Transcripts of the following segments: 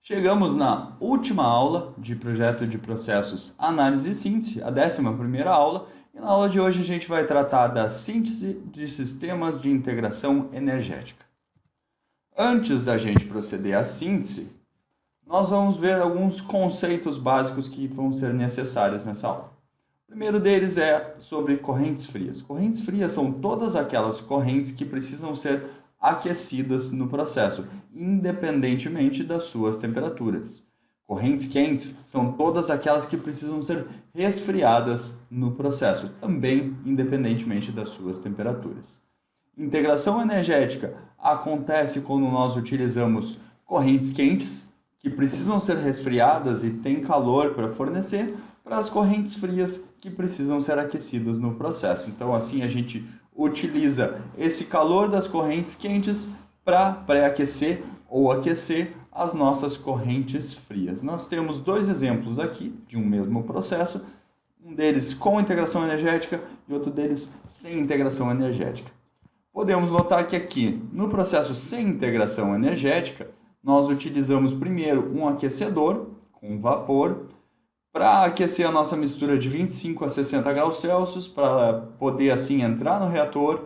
Chegamos na última aula de projeto de processos análise e síntese, a 11ª aula, e na aula de hoje a gente vai tratar da síntese de sistemas de integração energética. Antes da gente proceder à síntese, nós vamos ver alguns conceitos básicos que vão ser necessários nessa aula. O primeiro deles é sobre correntes frias. Correntes frias são todas aquelas correntes que precisam ser aquecidas no processo, independentemente das suas temperaturas. Correntes quentes são todas aquelas que precisam ser resfriadas no processo, também independentemente das suas temperaturas. Integração energética acontece quando nós utilizamos correntes quentes, que precisam ser resfriadas e têm calor para fornecer, para as correntes frias, que precisam ser aquecidas no processo. Então, assim, a gente utiliza esse calor das correntes quentes para pré-aquecer ou aquecer as nossas correntes frias. Nós temos dois exemplos aqui de um mesmo processo, um deles com integração energética e outro deles sem integração energética. Podemos notar que aqui, no processo sem integração energética, nós utilizamos primeiro um aquecedor com vapor para aquecer a nossa mistura de 25 a 60 graus Celsius, para poder assim entrar no reator,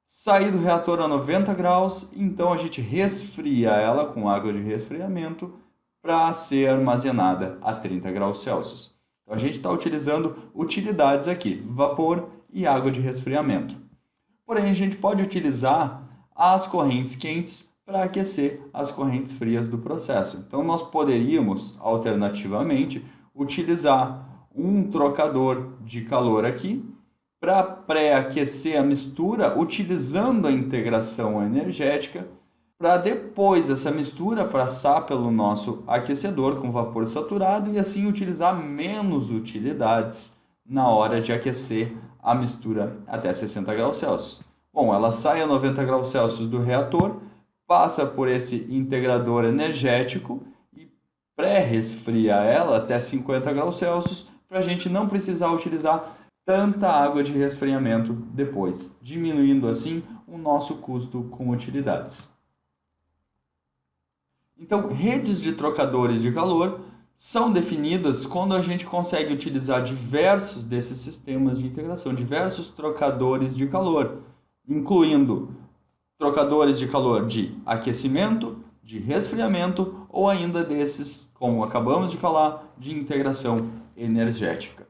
sair do reator a 90 graus, então a gente resfria ela com água de resfriamento para ser armazenada a 30 graus Celsius. Então a gente está utilizando utilidades aqui, vapor e água de resfriamento. Porém, a gente pode utilizar as correntes quentes para aquecer as correntes frias do processo. Então nós poderíamos, alternativamente, utilizar um trocador de calor aqui para pré-aquecer a mistura utilizando a integração energética, para depois essa mistura passar pelo nosso aquecedor com vapor saturado e assim utilizar menos utilidades na hora de aquecer a mistura até 60 graus Celsius. Bom, ela sai a 90 graus Celsius do reator, passa por esse integrador energético e pré-resfria ela até 50 graus Celsius para a gente não precisar utilizar tanta água de resfriamento depois, diminuindo assim o nosso custo com utilidades. Então, redes de trocadores de calor são definidas quando a gente consegue utilizar diversos desses sistemas de integração, diversos trocadores de calor, incluindo trocadores de calor de aquecimento, de resfriamento ou ainda desses, como acabamos de falar, de integração energética.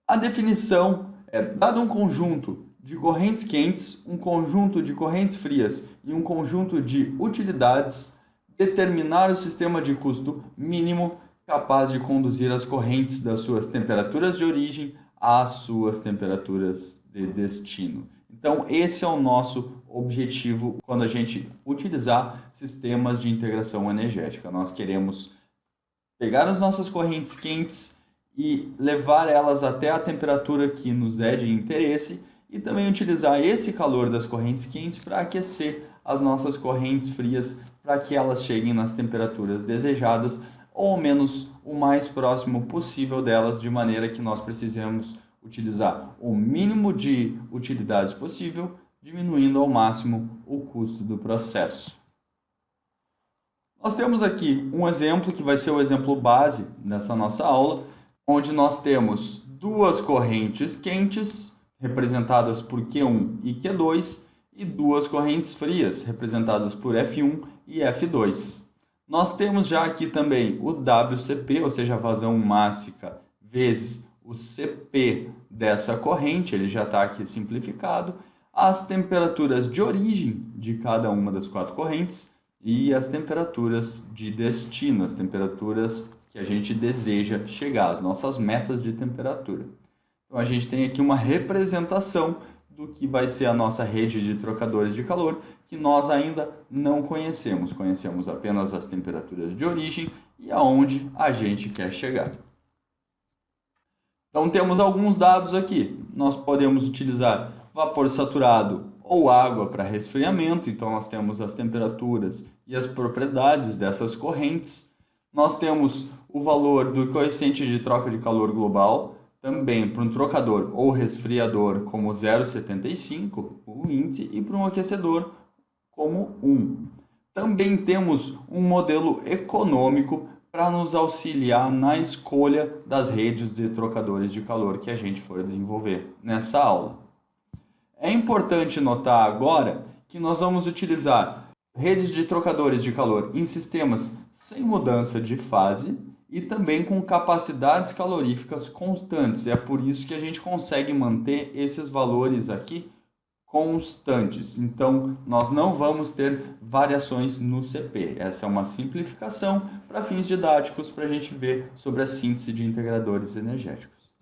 A definição é, dado um conjunto de correntes quentes, um conjunto de correntes frias e um conjunto de utilidades, determinar o sistema de custo mínimo capaz de conduzir as correntes das suas temperaturas de origem às suas temperaturas de destino. Então, esse é o nosso objetivo quando a gente utilizar sistemas de integração energética. Nós queremos pegar as nossas correntes quentes e levar elas até a temperatura que nos é de interesse e também utilizar esse calor das correntes quentes para aquecer as nossas correntes frias para que elas cheguem nas temperaturas desejadas ou ao menos o mais próximo possível delas, de maneira que nós precisamos utilizar o mínimo de utilidades possível, diminuindo ao máximo o custo do processo. Nós temos aqui um exemplo que vai ser o exemplo base nessa nossa aula, onde nós temos duas correntes quentes, representadas por Q1 e Q2, e duas correntes frias, representadas por F1 e F2. Nós temos já aqui também o WCP, ou seja, a vazão mássica, vezes o CP dessa corrente, ele já está aqui simplificado, as temperaturas de origem de cada uma das quatro correntes e as temperaturas de destino, as temperaturas que a gente deseja chegar, as nossas metas de temperatura. Então a gente tem aqui uma representação do que vai ser a nossa rede de trocadores de calor, que nós ainda não conhecemos. Conhecemos apenas as temperaturas de origem e aonde a gente quer chegar. Então temos alguns dados aqui. Nós podemos utilizar vapor saturado ou água para resfriamento. Então nós temos as temperaturas e as propriedades dessas correntes. Nós temos o valor do coeficiente de troca de calor global, também para um trocador ou resfriador como 0,75, o índice, e para um aquecedor como 1. Também temos um modelo econômico para nos auxiliar na escolha das redes de trocadores de calor que a gente for desenvolver nessa aula. É importante notar agora que nós vamos utilizar redes de trocadores de calor em sistemas sem mudança de fase e também com capacidades caloríficas constantes. É por isso que a gente consegue manter esses valores aqui constantes. Então, nós não vamos ter variações no CP. Essa é uma simplificação para fins didáticos para a gente ver sobre a síntese de integradores energéticos.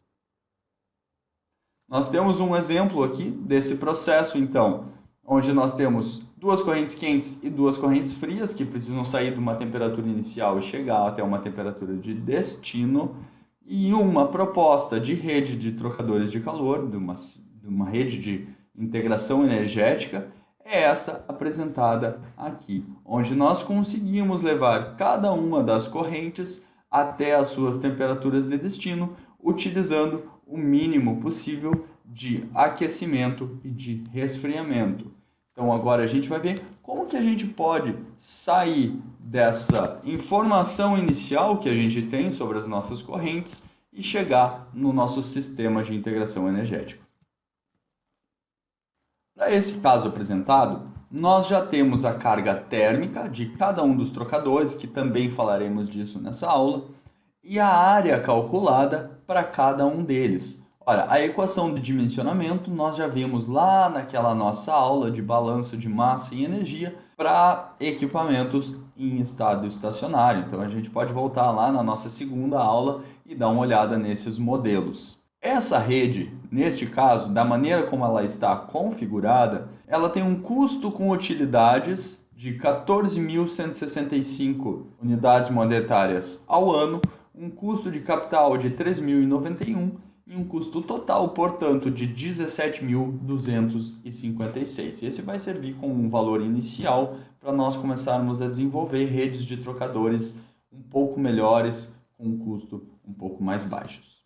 Nós temos um exemplo aqui desse processo, então, onde nós temos duas correntes quentes e duas correntes frias que precisam sair de uma temperatura inicial e chegar até uma temperatura de destino, e uma proposta de rede de trocadores de calor, de uma rede de integração energética, é essa apresentada aqui, onde nós conseguimos levar cada uma das correntes até as suas temperaturas de destino, utilizando o mínimo possível de aquecimento e de resfriamento. Então agora a gente vai ver como que a gente pode sair dessa informação inicial que a gente tem sobre as nossas correntes e chegar no nosso sistema de integração energética. Para esse caso apresentado, nós já temos a carga térmica de cada um dos trocadores, que também falaremos disso nessa aula, e a área calculada para cada um deles. Olha, a equação de dimensionamento nós já vimos lá naquela nossa aula de balanço de massa e energia para equipamentos em estado estacionário. Então a gente pode voltar lá na nossa segunda aula e dar uma olhada nesses modelos. Essa rede, neste caso, da maneira como ela está configurada, ela tem um custo com utilidades de 14.165 unidades monetárias ao ano, um custo de capital de 3.091 e um custo total, portanto, de 17.256. Esse vai servir como um valor inicial para nós começarmos a desenvolver redes de trocadores um pouco melhores, com um custo um pouco mais baixos.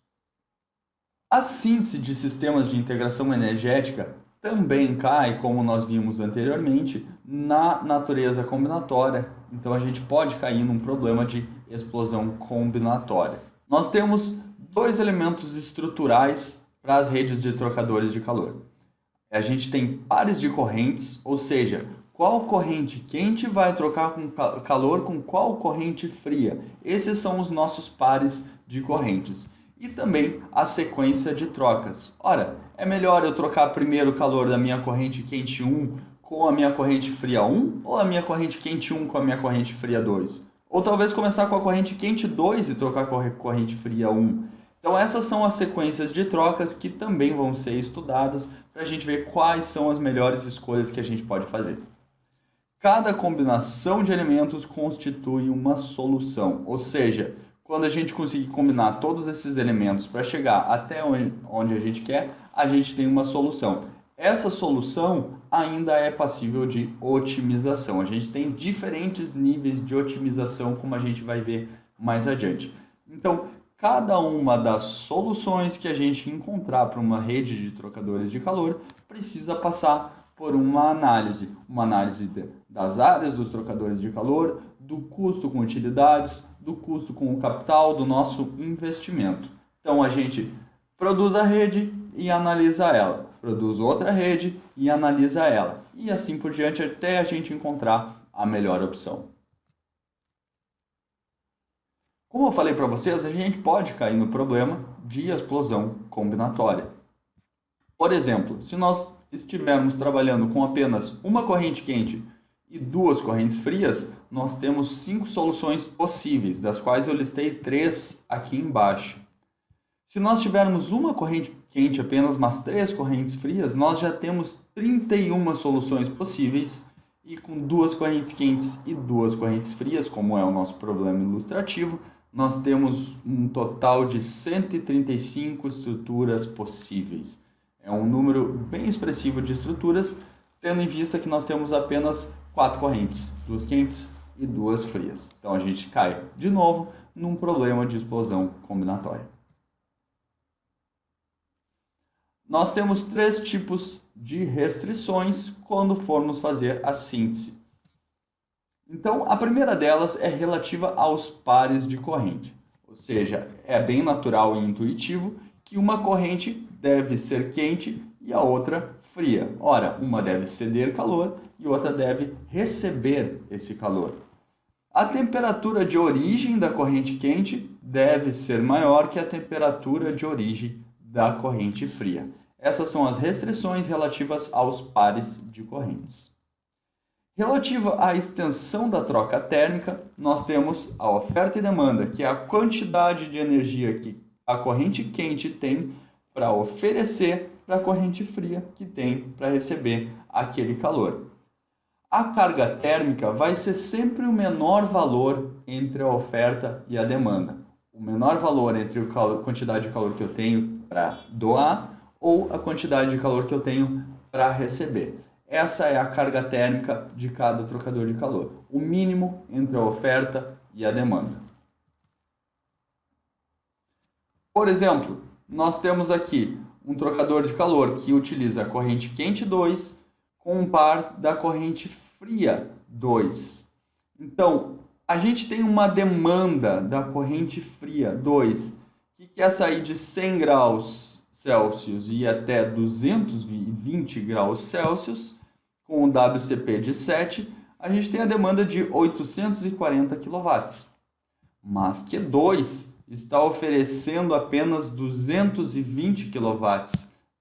A síntese de sistemas de integração energética também cai, como nós vimos anteriormente, na natureza combinatória. Então a gente pode cair num problema de explosão combinatória. Nós temos dois elementos estruturais para as redes de trocadores de calor. A gente tem pares de correntes, ou seja, qual corrente quente vai trocar com calor com qual corrente fria. Esses são os nossos pares de correntes. E também a sequência de trocas. Ora, é melhor eu trocar primeiro o calor da minha corrente quente 1 com a minha corrente fria 1 ou a minha corrente quente 1 com a minha corrente fria 2? Ou talvez começar com a corrente quente 2 e trocar com a corrente fria 1. Então essas são as sequências de trocas que também vão ser estudadas para a gente ver quais são as melhores escolhas que a gente pode fazer. Cada combinação de elementos constitui uma solução, ou seja, quando a gente conseguir combinar todos esses elementos para chegar até onde a gente quer, a gente tem uma solução. Essa solução ainda é passível de otimização. A gente tem diferentes níveis de otimização, como a gente vai ver mais adiante. Então, cada uma das soluções que a gente encontrar para uma rede de trocadores de calor precisa passar por uma análise das áreas dos trocadores de calor, do custo com utilidades, do custo com o capital, do nosso investimento. Então a gente produz a rede e analisa ela, produz outra rede e analisa ela, e assim por diante até a gente encontrar a melhor opção. Como eu falei para vocês, a gente pode cair no problema de explosão combinatória. Por exemplo, se nós estivermos trabalhando com apenas uma corrente quente e duas correntes frias, nós temos 5 soluções possíveis, das quais eu listei 3 aqui embaixo. Se nós tivermos uma corrente quente apenas, mas 3 correntes frias, nós já temos 31 soluções possíveis, e com 2 correntes quentes e 2 correntes frias, como é o nosso problema ilustrativo, nós temos um total de 135 estruturas possíveis. É um número bem expressivo de estruturas, tendo em vista que nós temos apenas 4 correntes, 2 quentes e 2 frias. Então a gente cai de novo num problema de explosão combinatória. Nós temos 3 tipos de restrições quando formos fazer a síntese. Então, a primeira delas é relativa aos pares de corrente. Ou seja, é bem natural e intuitivo que uma corrente deve ser quente e a outra fria. Ora, uma deve ceder calor e outra deve receber esse calor. A temperatura de origem da corrente quente deve ser maior que a temperatura de origem da corrente fria. Essas são as restrições relativas aos pares de correntes. Relativa à extensão da troca térmica, nós temos a oferta e demanda, que é a quantidade de energia que a corrente quente tem para oferecer para a corrente fria que tem para receber aquele calor. A carga térmica vai ser sempre o menor valor entre a oferta e a demanda. O menor valor entre a quantidade de calor que eu tenho para doar ou a quantidade de calor que eu tenho para receber. Essa é a carga térmica de cada trocador de calor. O mínimo entre a oferta e a demanda. Por exemplo, nós temos aqui um trocador de calor que utiliza a corrente quente 2 com um par da corrente fria 2. Então, a gente tem uma demanda da corrente fria 2 que quer sair de 100 graus Celsius e até 220 graus Celsius, com o WCP de 7, a gente tem a demanda de 840 kW. Mas Q2 está oferecendo apenas 220 kW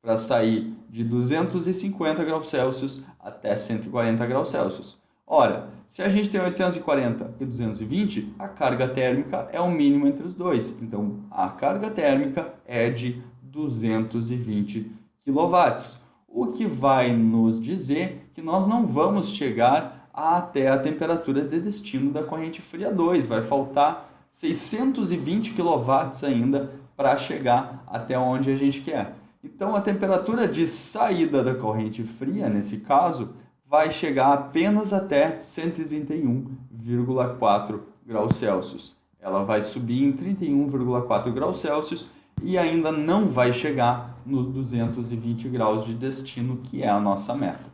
para sair de 250 graus Celsius até 140 graus Celsius. Ora, se a gente tem 840 e 220, a carga térmica é o mínimo entre os dois. Então, a carga térmica é de 220 kW, o que vai nos dizer que nós não vamos chegar até a temperatura de destino da corrente fria 2. Vai faltar 620 kW ainda para chegar até onde a gente quer. Então, a temperatura de saída da corrente fria, nesse caso, vai chegar apenas até 131,4 graus Celsius. Ela vai subir em 31,4 graus Celsius e ainda não vai chegar nos 220 graus de destino, que é a nossa meta.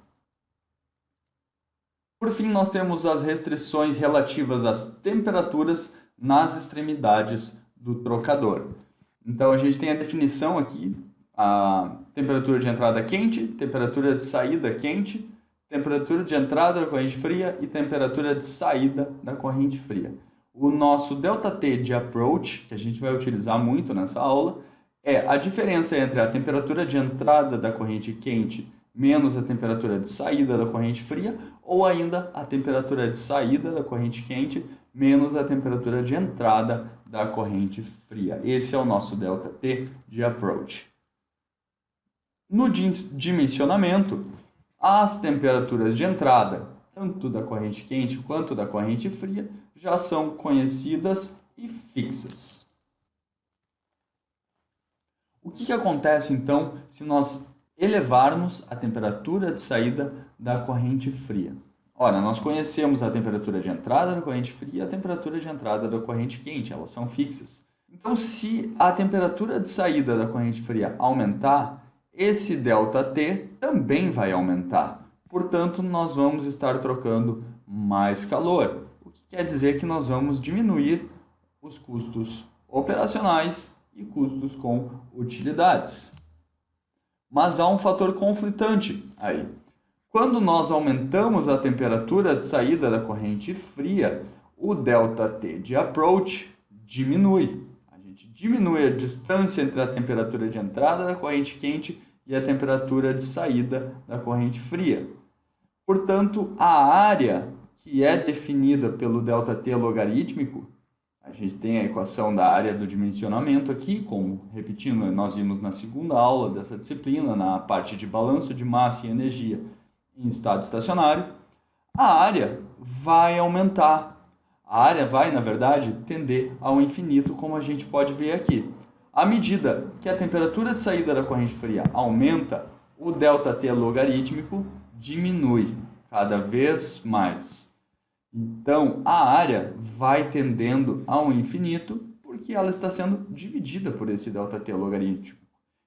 Por fim, nós temos as restrições relativas às temperaturas nas extremidades do trocador. Então, a gente tem a definição aqui, a temperatura de entrada quente, temperatura de saída quente, temperatura de entrada da corrente fria e temperatura de saída da corrente fria. O nosso ΔT de approach, que a gente vai utilizar muito nessa aula, é a diferença entre a temperatura de entrada da corrente quente menos a temperatura de saída da corrente fria, ou ainda a temperatura de saída da corrente quente menos a temperatura de entrada da corrente fria. Esse é o nosso ΔT de approach. No dimensionamento, as temperaturas de entrada, tanto da corrente quente quanto da corrente fria, já são conhecidas e fixas. O que acontece, então, se nós elevarmos a temperatura de saída da corrente fria? Ora, nós conhecemos a temperatura de entrada da corrente fria e a temperatura de entrada da corrente quente, elas são fixas. Então, se a temperatura de saída da corrente fria aumentar, esse ΔT também vai aumentar. Portanto, nós vamos estar trocando mais calor, o que quer dizer que nós vamos diminuir os custos operacionais e custos com utilidades. Mas há um fator conflitante aí. Quando nós aumentamos a temperatura de saída da corrente fria, o ΔT de approach diminui. A gente diminui a distância entre a temperatura de entrada da corrente quente e a temperatura de saída da corrente fria. Portanto, a área que é definida pelo ΔT logarítmico, a gente tem a equação da área do dimensionamento aqui, como, repetindo, nós vimos na segunda aula dessa disciplina, na parte de balanço de massa e energia em estado estacionário, a área vai aumentar. A área vai, na verdade, tender ao infinito, como a gente pode ver aqui. À medida que a temperatura de saída da corrente fria aumenta, o ΔT logarítmico diminui cada vez mais. Então, a área vai tendendo ao infinito porque ela está sendo dividida por esse ΔT logarítmico.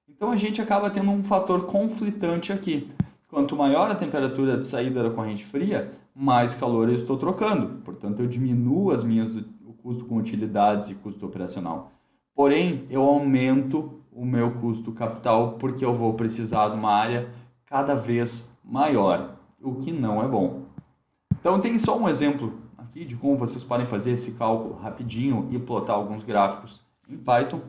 Então, a gente acaba tendo um fator conflitante aqui. Quanto maior a temperatura de saída da corrente fria, mais calor eu estou trocando. Portanto, eu diminuo o custo com utilidades e custo operacional. Porém, eu aumento o meu custo capital porque eu vou precisar de uma área cada vez maior, o que não é bom. Então, tem só um exemplo aqui de como vocês podem fazer esse cálculo rapidinho e plotar alguns gráficos em Python.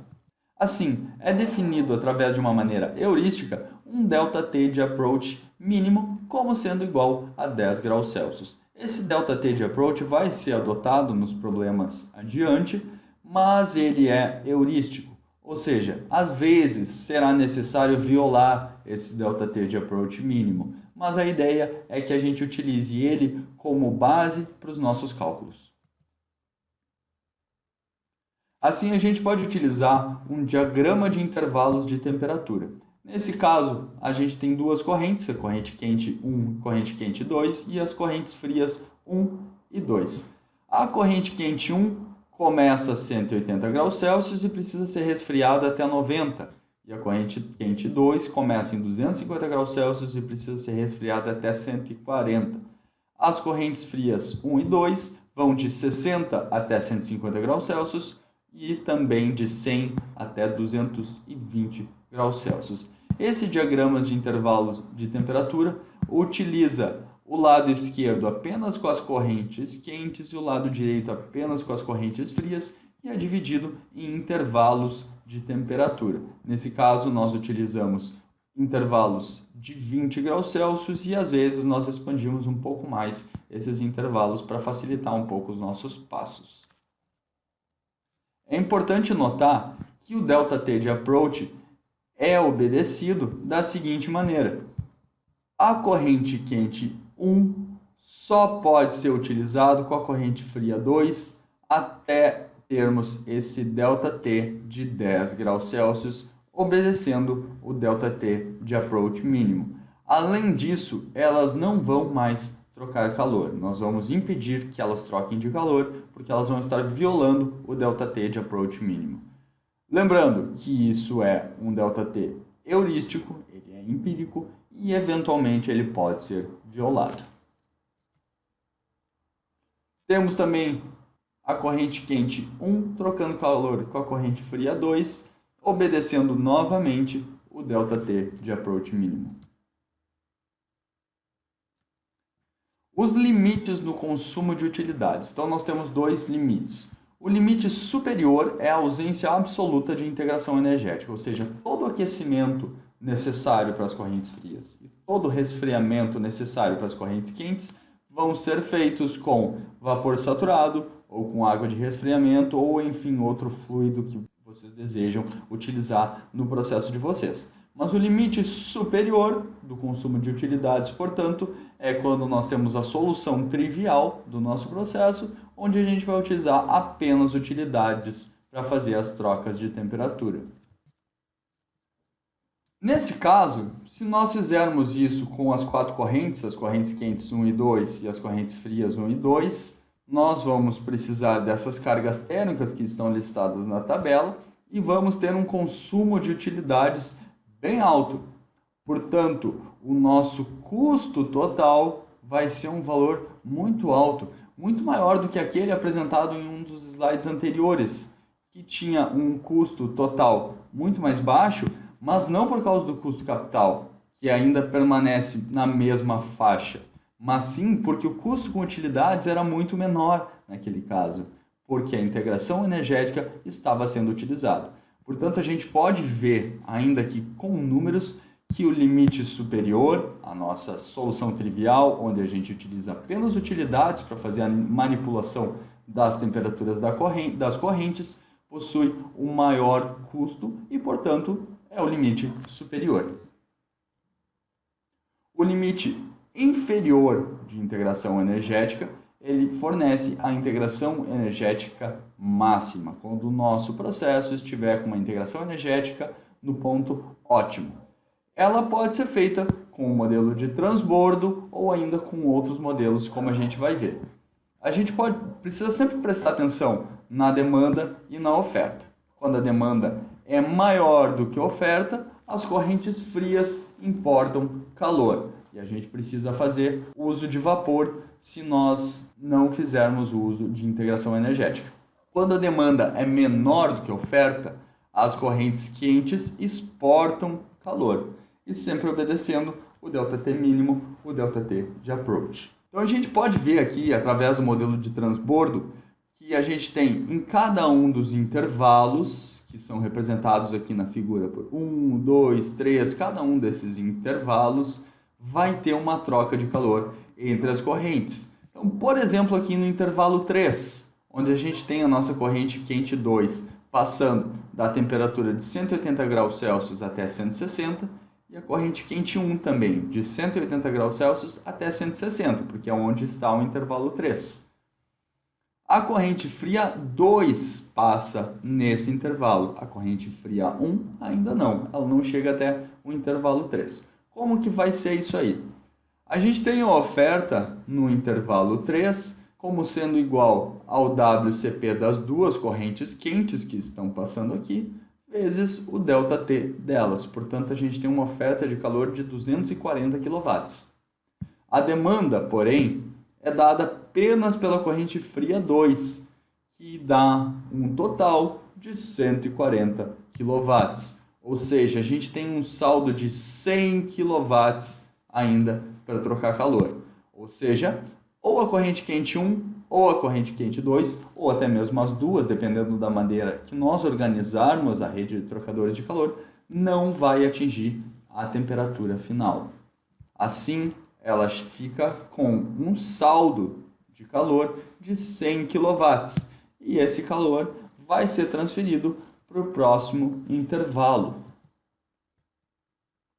Assim, é definido através de uma maneira heurística um ΔT de approach mínimo como sendo igual a 10 graus Celsius. Esse ΔT de approach vai ser adotado nos problemas adiante, mas ele é heurístico, ou seja, às vezes será necessário violar esse ΔT de approach mínimo, mas a ideia é que a gente utilize ele como base para os nossos cálculos. Assim, a gente pode utilizar um diagrama de intervalos de temperatura. Nesse caso, a gente tem duas correntes, a corrente quente 1 e corrente quente 2, e as correntes frias 1 e 2. A corrente quente 1 começa a 180 graus Celsius e precisa ser resfriada até 90. E a corrente quente 2 começa em 250 graus Celsius e precisa ser resfriada até 140. As correntes frias 1 e 2 vão de 60 até 150 graus Celsius e também de 100 até 220 graus Celsius. Esse diagrama de intervalos de temperatura utiliza o lado esquerdo apenas com as correntes quentes e o lado direito apenas com as correntes frias e é dividido em intervalos de temperatura. Nesse caso, nós utilizamos intervalos de 20 graus Celsius e às vezes nós expandimos um pouco mais esses intervalos para facilitar um pouco os nossos passos. É importante notar que o ΔT de approach é obedecido da seguinte maneira. A corrente quente 1 só pode ser utilizado com a corrente fria 2 até termos esse ΔT de 10 graus Celsius, obedecendo o ΔT de approach mínimo. Além disso, elas não vão mais trocar calor. Nós vamos impedir que elas troquem de calor, porque elas vão estar violando o ΔT de approach mínimo. Lembrando que isso é um ΔT heurístico, ele é empírico e eventualmente ele pode ser violado. Temos também a corrente quente 1 trocando calor com a corrente fria 2, obedecendo novamente o ΔT de approach mínimo. Os limites no consumo de utilidades. Então, nós temos dois limites. O limite superior é a ausência absoluta de integração energética, ou seja, todo o aquecimento necessário para as correntes frias e todo o resfriamento necessário para as correntes quentes vão ser feitos com vapor saturado, ou com água de resfriamento, ou enfim, outro fluido que vocês desejam utilizar no processo de vocês. Mas o limite superior do consumo de utilidades, portanto, é quando nós temos a solução trivial do nosso processo, onde a gente vai utilizar apenas utilidades para fazer as trocas de temperatura. Nesse caso, se nós fizermos isso com as quatro correntes, as correntes quentes 1 e 2 e as correntes frias 1 e 2, nós vamos precisar dessas cargas térmicas que estão listadas na tabela e vamos ter um consumo de utilidades bem alto. Portanto, o nosso custo total vai ser um valor muito alto, muito maior do que aquele apresentado em um dos slides anteriores, que tinha um custo total muito mais baixo, mas não por causa do custo capital, que ainda permanece na mesma faixa, mas sim porque o custo com utilidades era muito menor naquele caso, porque a integração energética estava sendo utilizada. Portanto, a gente pode ver, ainda que com números, que o limite superior, a nossa solução trivial, onde a gente utiliza apenas utilidades para fazer a manipulação das temperaturas das correntes, possui um maior custo e, portanto, é o limite superior. O limite inferior de integração energética, ele fornece a integração energética máxima, quando o nosso processo estiver com uma integração energética no ponto ótimo. Ela pode ser feita com o modelo de transbordo ou ainda com outros modelos, como a gente vai ver. A gente precisa sempre prestar atenção na demanda e na oferta. Quando a demanda é maior do que a oferta, as correntes frias importam calor. E a gente precisa fazer uso de vapor se nós não fizermos o uso de integração energética. Quando a demanda é menor do que a oferta, as correntes quentes exportam calor, e sempre obedecendo o ΔT mínimo, o ΔT de approach. Então a gente pode ver aqui, através do modelo de transbordo, que a gente tem em cada um dos intervalos, que são representados aqui na figura por 1, 2, 3, cada um desses intervalos vai ter uma troca de calor entre as correntes. Então, por exemplo, aqui no intervalo 3, onde a gente tem a nossa corrente quente 2, passando da temperatura de 180 graus Celsius até 160, e a corrente quente 1 também, de 180 graus Celsius até 160, porque é onde está o intervalo 3. A corrente fria 2 passa nesse intervalo. A corrente fria 1 ainda não, ela não chega até o intervalo 3. Como que vai ser isso aí? A gente tem a oferta no intervalo 3 como sendo igual ao WCP das duas correntes quentes que estão passando aqui, vezes o ΔT delas. Portanto, a gente tem uma oferta de calor de 240 kW. A demanda, porém, é dada apenas pela corrente fria 2, que dá um total de 140 kW. Ou seja, a gente tem um saldo de 100 kW ainda para trocar calor. Ou seja, ou a corrente quente 1, ou a corrente quente 2, ou até mesmo as duas, dependendo da maneira que nós organizarmos a rede de trocadores de calor, não vai atingir a temperatura final. Assim, ela fica com um saldo de calor de 100 kW, e esse calor vai ser transferido para o próximo intervalo.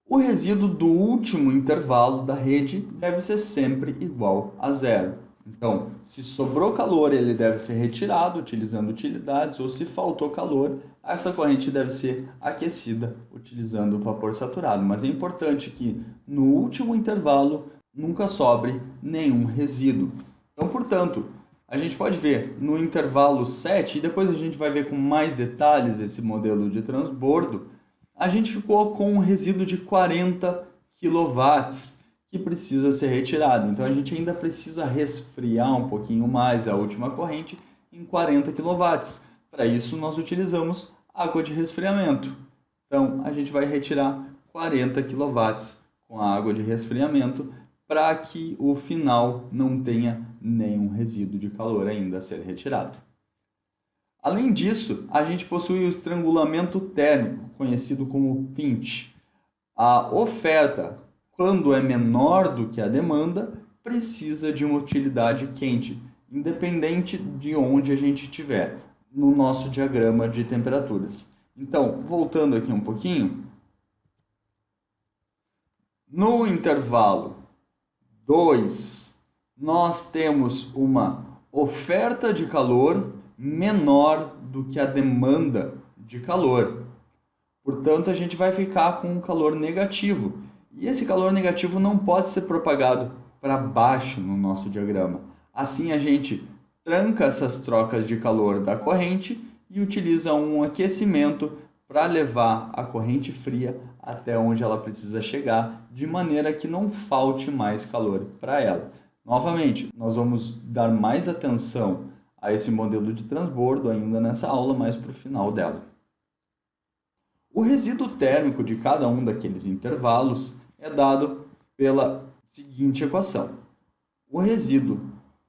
O resíduo do último intervalo da rede deve ser sempre igual a zero. Então, se sobrou calor, ele deve ser retirado utilizando utilidades, ou se faltou calor, essa corrente deve ser aquecida utilizando o vapor saturado. Mas é importante que no último intervalo nunca sobre nenhum resíduo. Então, portanto, a gente pode ver no intervalo 7, e depois a gente vai ver com mais detalhes esse modelo de transbordo, a gente ficou com um resíduo de 40 kW que precisa ser retirado. Então, a gente ainda precisa resfriar um pouquinho mais a última corrente em 40 kW. Para isso, nós utilizamos água de resfriamento. Então, a gente vai retirar 40 kW com a água de resfriamento para que o final não tenha nenhum resíduo de calor ainda a ser retirado. Além disso, a gente possui o estrangulamento térmico, conhecido como pinch. A oferta, quando é menor do que a demanda, precisa de uma utilidade quente, independente de onde a gente estiver, no nosso diagrama de temperaturas. Então, voltando aqui um pouquinho, no intervalo 2, nós temos uma oferta de calor menor do que a demanda de calor. Portanto, a gente vai ficar com um calor negativo. E esse calor negativo não pode ser propagado para baixo no nosso diagrama. Assim, a gente tranca essas trocas de calor da corrente e utiliza um aquecimento para levar a corrente fria até onde ela precisa chegar, de maneira que não falte mais calor para ela. Novamente, nós vamos dar mais atenção a esse modelo de transbordo ainda nessa aula, mais para o final dela. O resíduo térmico de cada um daqueles intervalos é dado pela seguinte equação. O resíduo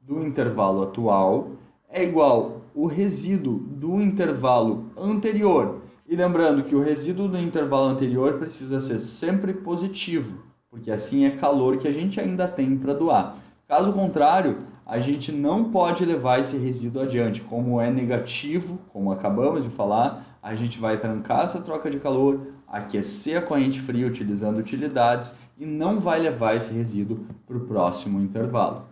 do intervalo atual é igual ao resíduo do intervalo anterior. E lembrando que o resíduo do intervalo anterior precisa ser sempre positivo, porque assim é calor que a gente ainda tem para doar. Caso contrário, a gente não pode levar esse resíduo adiante. Como é negativo, como acabamos de falar, a gente vai trancar essa troca de calor, aquecer a corrente fria utilizando utilidades e não vai levar esse resíduo para o próximo intervalo.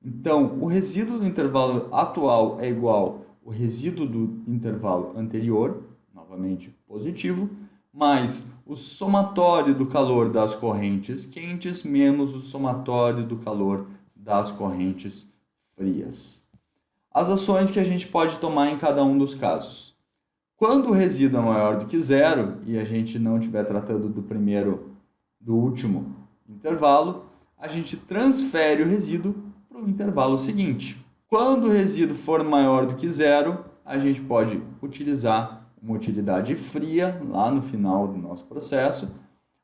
Então, o resíduo do intervalo atual é igual ao resíduo do intervalo anterior, novamente positivo, mais o somatório do calor das correntes quentes menos o somatório do calor das correntes frias. As ações que a gente pode tomar em cada um dos casos. Quando o resíduo é maior do que zero e a gente não estiver tratando do último intervalo, a gente transfere o resíduo para o intervalo seguinte. Quando o resíduo for maior do que zero, a gente pode utilizar uma utilidade fria lá no final do nosso processo,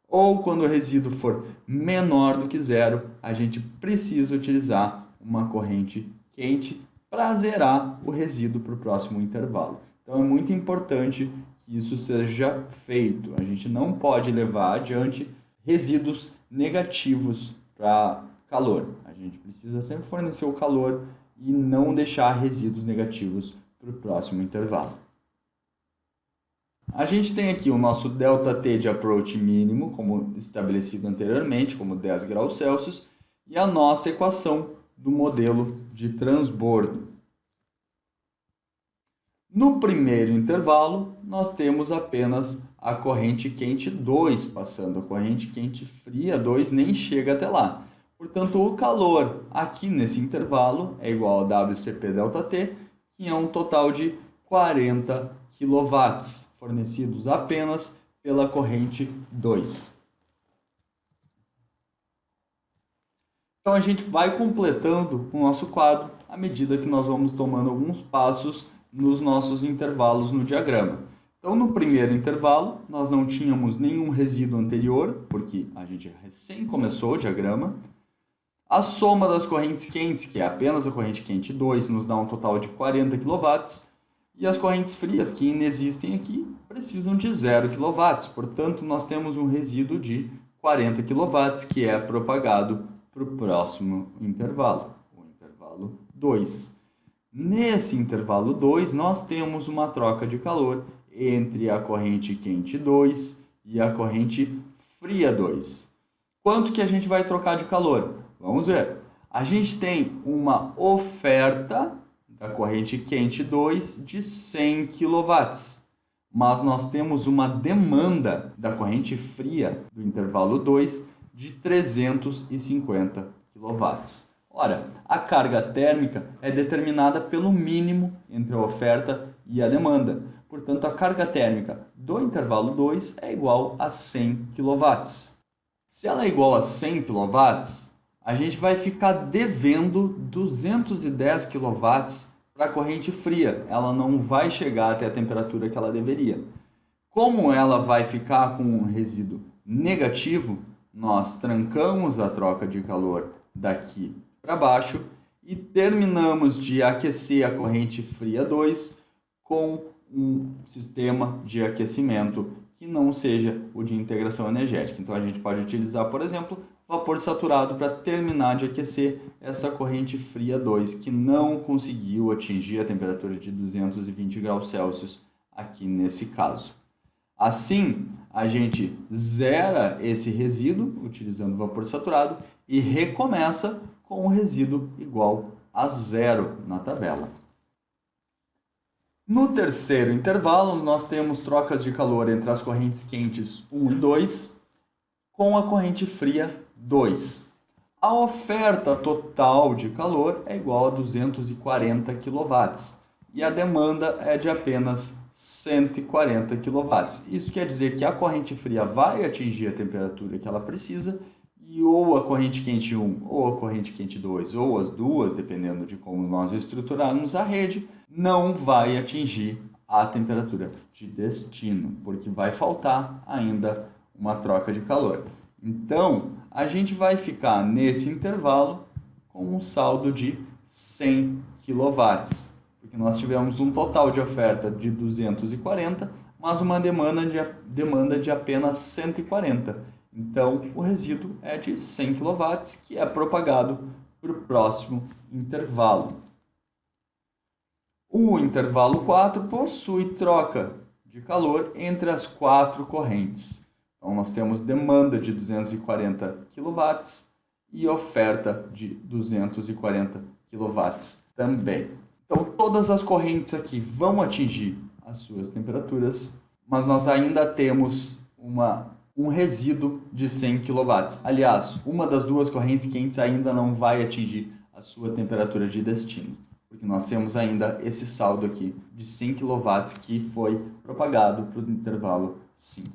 ou quando o resíduo for menor do que zero, a gente precisa utilizar uma corrente quente para zerar o resíduo para o próximo intervalo. Então é muito importante que isso seja feito. A gente não pode levar adiante resíduos negativos para calor. A gente precisa sempre fornecer o calor e não deixar resíduos negativos para o próximo intervalo. A gente tem aqui o nosso ΔT de approach mínimo, como estabelecido anteriormente, como 10 graus Celsius, e a nossa equação do modelo de transbordo. No primeiro intervalo, nós temos apenas a corrente quente 2 passando. A corrente quente fria 2 nem chega até lá. Portanto, o calor aqui nesse intervalo é igual a WCP∆T, que é um total de 40 kW, fornecidos apenas pela corrente 2. Então, a gente vai completando o nosso quadro à medida que nós vamos tomando alguns passos nos nossos intervalos no diagrama. Então, no primeiro intervalo, nós não tínhamos nenhum resíduo anterior, porque a gente recém começou o diagrama. A soma das correntes quentes, que é apenas a corrente quente 2, nos dá um total de 40 kW. E as correntes frias, que inexistem aqui, precisam de 0 kW. Portanto, nós temos um resíduo de 40 kW, que é propagado para o próximo intervalo, o intervalo 2. Nesse intervalo 2, nós temos uma troca de calor entre a corrente quente 2 e a corrente fria 2. Quanto que a gente vai trocar de calor? Vamos ver. A gente tem uma oferta da corrente quente 2 de 100 kW, mas nós temos uma demanda da corrente fria do intervalo 2 de 350 kW. Ora, a carga térmica é determinada pelo mínimo entre a oferta e a demanda. Portanto, a carga térmica do intervalo 2 é igual a 100 kW. Se ela é igual a 100 kW, a gente vai ficar devendo 210 kW para a corrente fria. Ela não vai chegar até a temperatura que ela deveria. Como ela vai ficar com um resíduo negativo, nós trancamos a troca de calor daqui para baixo e terminamos de aquecer a corrente fria 2 com um sistema de aquecimento que não seja o de integração energética. Então a gente pode utilizar, por exemplo, vapor saturado para terminar de aquecer essa corrente fria 2 que não conseguiu atingir a temperatura de 220 graus Celsius aqui nesse caso. Assim, a gente zera esse resíduo utilizando vapor saturado e recomeça com o resíduo igual a zero na tabela. No terceiro intervalo, nós temos trocas de calor entre as correntes quentes 1 e 2 com a corrente fria 2. A oferta total de calor é igual a 240 kW e a demanda é de apenas 140 kW. Isso quer dizer que a corrente fria vai atingir a temperatura que ela precisa e ou a corrente quente 1 ou a corrente quente 2 ou as duas, dependendo de como nós estruturarmos a rede, não vai atingir a temperatura de destino, porque vai faltar ainda uma troca de calor. Então, a gente vai ficar nesse intervalo com um saldo de 100 kW, porque nós tivemos um total de oferta de 240, mas uma demanda de apenas 140. Então, o resíduo é de 100 kW, que é propagado para o próximo intervalo. O intervalo 4 possui troca de calor entre as quatro correntes. Então, nós temos demanda de 240 kW e oferta de 240 kW também. Então, todas as correntes aqui vão atingir as suas temperaturas, mas nós ainda temos um resíduo de 100 kW. Aliás, uma das duas correntes quentes ainda não vai atingir a sua temperatura de destino, porque nós temos ainda esse saldo aqui de 100 kW que foi propagado para o intervalo 5.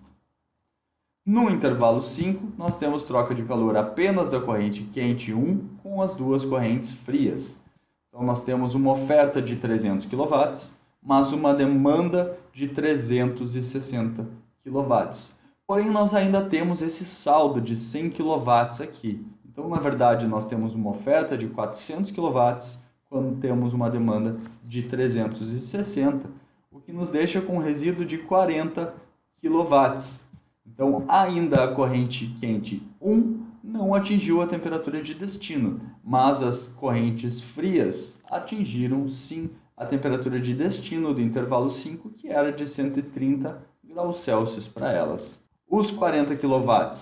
No intervalo 5, nós temos troca de calor apenas da corrente quente 1 com as duas correntes frias. Então, nós temos uma oferta de 300 kW, mas uma demanda de 360 kW. Porém, nós ainda temos esse saldo de 100 kW aqui. Então, na verdade, nós temos uma oferta de 400 kW quando temos uma demanda de 360, o que nos deixa com um resíduo de 40 kW. Então, ainda a corrente quente 1 não atingiu a temperatura de destino, mas as correntes frias atingiram sim a temperatura de destino do intervalo 5, que era de 130 graus Celsius para elas. Os 40 kW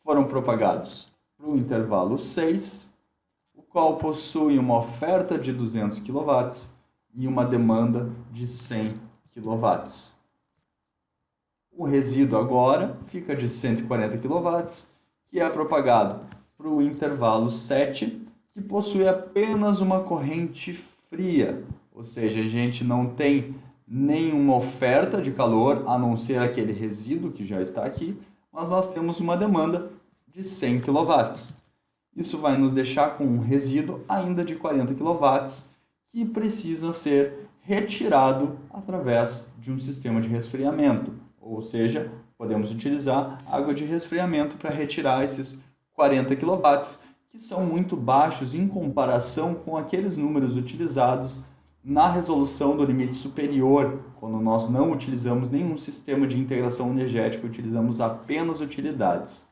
foram propagados para o intervalo 6, o qual possui uma oferta de 200 kW e uma demanda de 100 kW. O resíduo agora fica de 140 kW, que é propagado para o intervalo 7, que possui apenas uma corrente fria, ou seja, a gente não tem nenhuma oferta de calor, a não ser aquele resíduo que já está aqui, mas nós temos uma demanda de 100 kW. Isso vai nos deixar com um resíduo ainda de 40 kW, que precisa ser retirado através de um sistema de resfriamento. Ou seja, podemos utilizar água de resfriamento para retirar esses 40 kW, que são muito baixos em comparação com aqueles números utilizados na resolução do limite superior, quando nós não utilizamos nenhum sistema de integração energética, utilizamos apenas utilidades.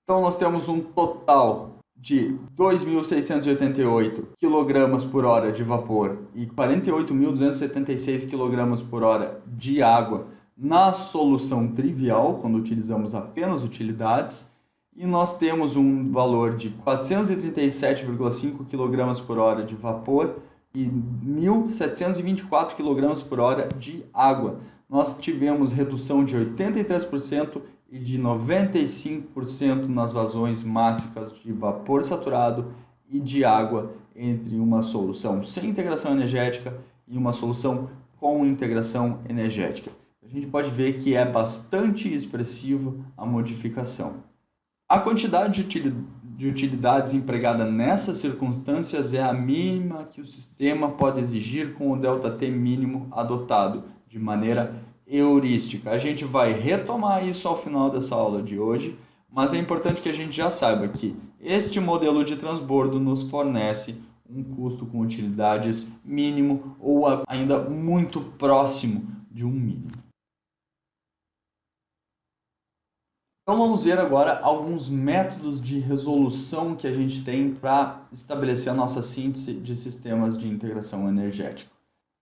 Então, nós temos um total de 2.688 kg por hora de vapor e 48.276 kg por hora de água na solução trivial, quando utilizamos apenas utilidades, e nós temos um valor de 437,5 kg por hora de vapor e 1.724 kg por hora de água. Nós tivemos redução de 83% e de 95% nas vazões mássicas de vapor saturado e de água entre uma solução sem integração energética e uma solução com integração energética. A gente pode ver que é bastante expressiva a modificação. A quantidade de utilidades empregada nessas circunstâncias é a mínima que o sistema pode exigir com o ΔT mínimo adotado, de maneira heurística. A gente vai retomar isso ao final dessa aula de hoje, mas é importante que a gente já saiba que este modelo de transbordo nos fornece um custo com utilidades mínimo ou ainda muito próximo de um mínimo. Então vamos ver agora alguns métodos de resolução que a gente tem para estabelecer a nossa síntese de sistemas de integração energética.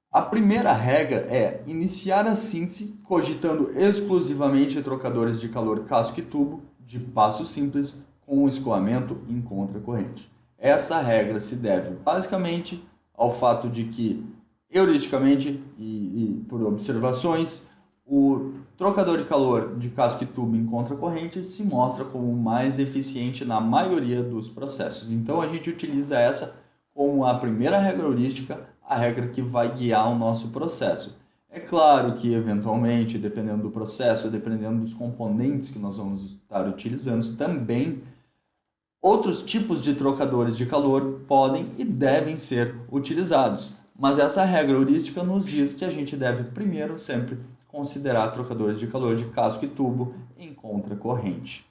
A primeira regra é iniciar a síntese cogitando exclusivamente trocadores de calor casco e tubo de passo simples com escoamento em contracorrente. Essa regra se deve basicamente ao fato de que, heuristicamente e por observações, o trocador de calor de casco e tubo em contracorrente se mostra como mais eficiente na maioria dos processos. Então a gente utiliza essa como a primeira regra heurística, a regra que vai guiar o nosso processo. É claro que, eventualmente, dependendo do processo, dependendo dos componentes que nós vamos estar utilizando, também outros tipos de trocadores de calor podem e devem ser utilizados. Mas essa regra heurística nos diz que a gente deve primeiro sempre considerar trocadores de calor de casco e tubo em contracorrente.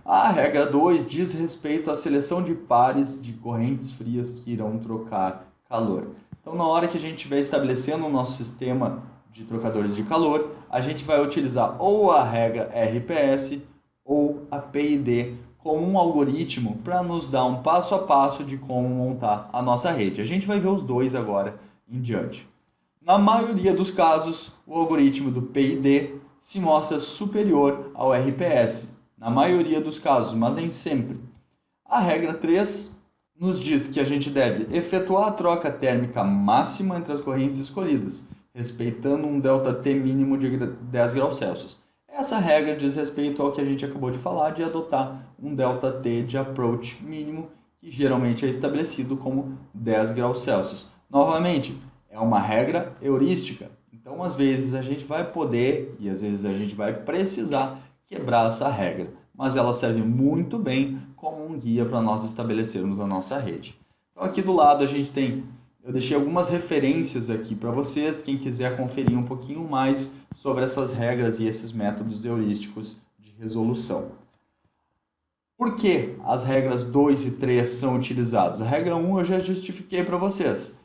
A regra 2 diz respeito à seleção de pares de correntes frias que irão trocar calor. Então, na hora que a gente estiver estabelecendo o nosso sistema de trocadores de calor, a gente vai utilizar ou a regra RPS ou a PID como um algoritmo para nos dar um passo a passo de como montar a nossa rede. A gente vai ver os dois agora em diante. Na maioria dos casos, o algoritmo do PID se mostra superior ao RPS. Na maioria dos casos, mas nem sempre. A regra 3 nos diz que a gente deve efetuar a troca térmica máxima entre as correntes escolhidas, respeitando um ΔT mínimo de 10 graus Celsius. Essa regra diz respeito ao que a gente acabou de falar, de adotar um ΔT de approach mínimo, que geralmente é estabelecido como 10 graus Celsius. Novamente, é uma regra heurística, Então, às vezes a gente vai poder e às vezes a gente vai precisar quebrar essa regra, mas ela serve muito bem como um guia para nós estabelecermos a nossa rede. Então, aqui do lado eu deixei algumas referências aqui para vocês, quem quiser conferir um pouquinho mais sobre essas regras e esses métodos heurísticos de resolução. Por que as regras 2 e 3 são utilizadas? A regra 1 eu já justifiquei para vocês,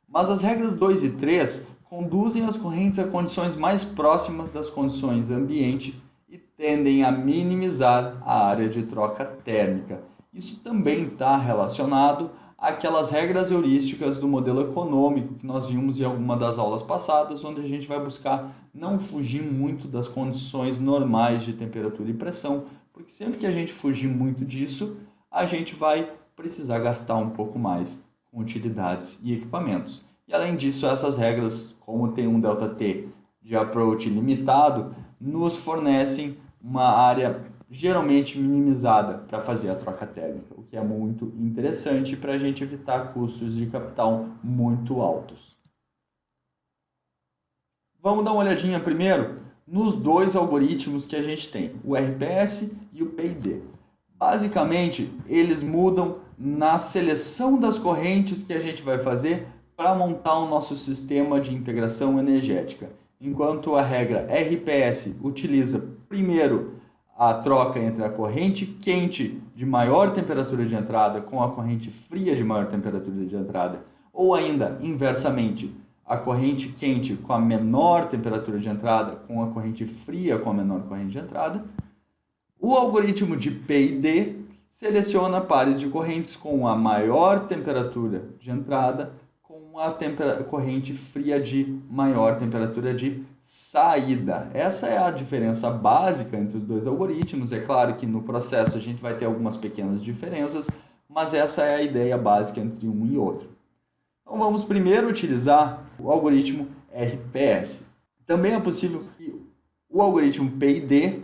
mas as regras 2 e 3 conduzem as correntes a condições mais próximas das condições ambiente e tendem a minimizar a área de troca térmica. Isso também está relacionado àquelas regras heurísticas do modelo econômico que nós vimos em alguma das aulas passadas, onde a gente vai buscar não fugir muito das condições normais de temperatura e pressão, porque sempre que a gente fugir muito disso, a gente vai precisar gastar um pouco mais com utilidades e equipamentos. E além disso, essas regras, como tem um ΔT de approach limitado, nos fornecem uma área geralmente minimizada para fazer a troca térmica, o que é muito interessante para a gente evitar custos de capital muito altos. Vamos dar uma olhadinha primeiro nos dois algoritmos que a gente tem, o RPS e o PID. Basicamente, eles mudam na seleção das correntes que a gente vai fazer para montar o nosso sistema de integração energética. Enquanto a regra RPS utiliza primeiro a troca entre a corrente quente de maior temperatura de entrada com a corrente fria de maior temperatura de entrada, ou ainda inversamente, a corrente quente com a menor temperatura de entrada com a corrente fria com a menor corrente de entrada, o algoritmo de PID seleciona pares de correntes com a maior temperatura de entrada com a corrente fria de maior temperatura de saída. Essa é a diferença básica entre os dois algoritmos. É claro que no processo a gente vai ter algumas pequenas diferenças, mas essa é a ideia básica entre um e outro. Então vamos primeiro utilizar o algoritmo RPS. Também é possível que o algoritmo PID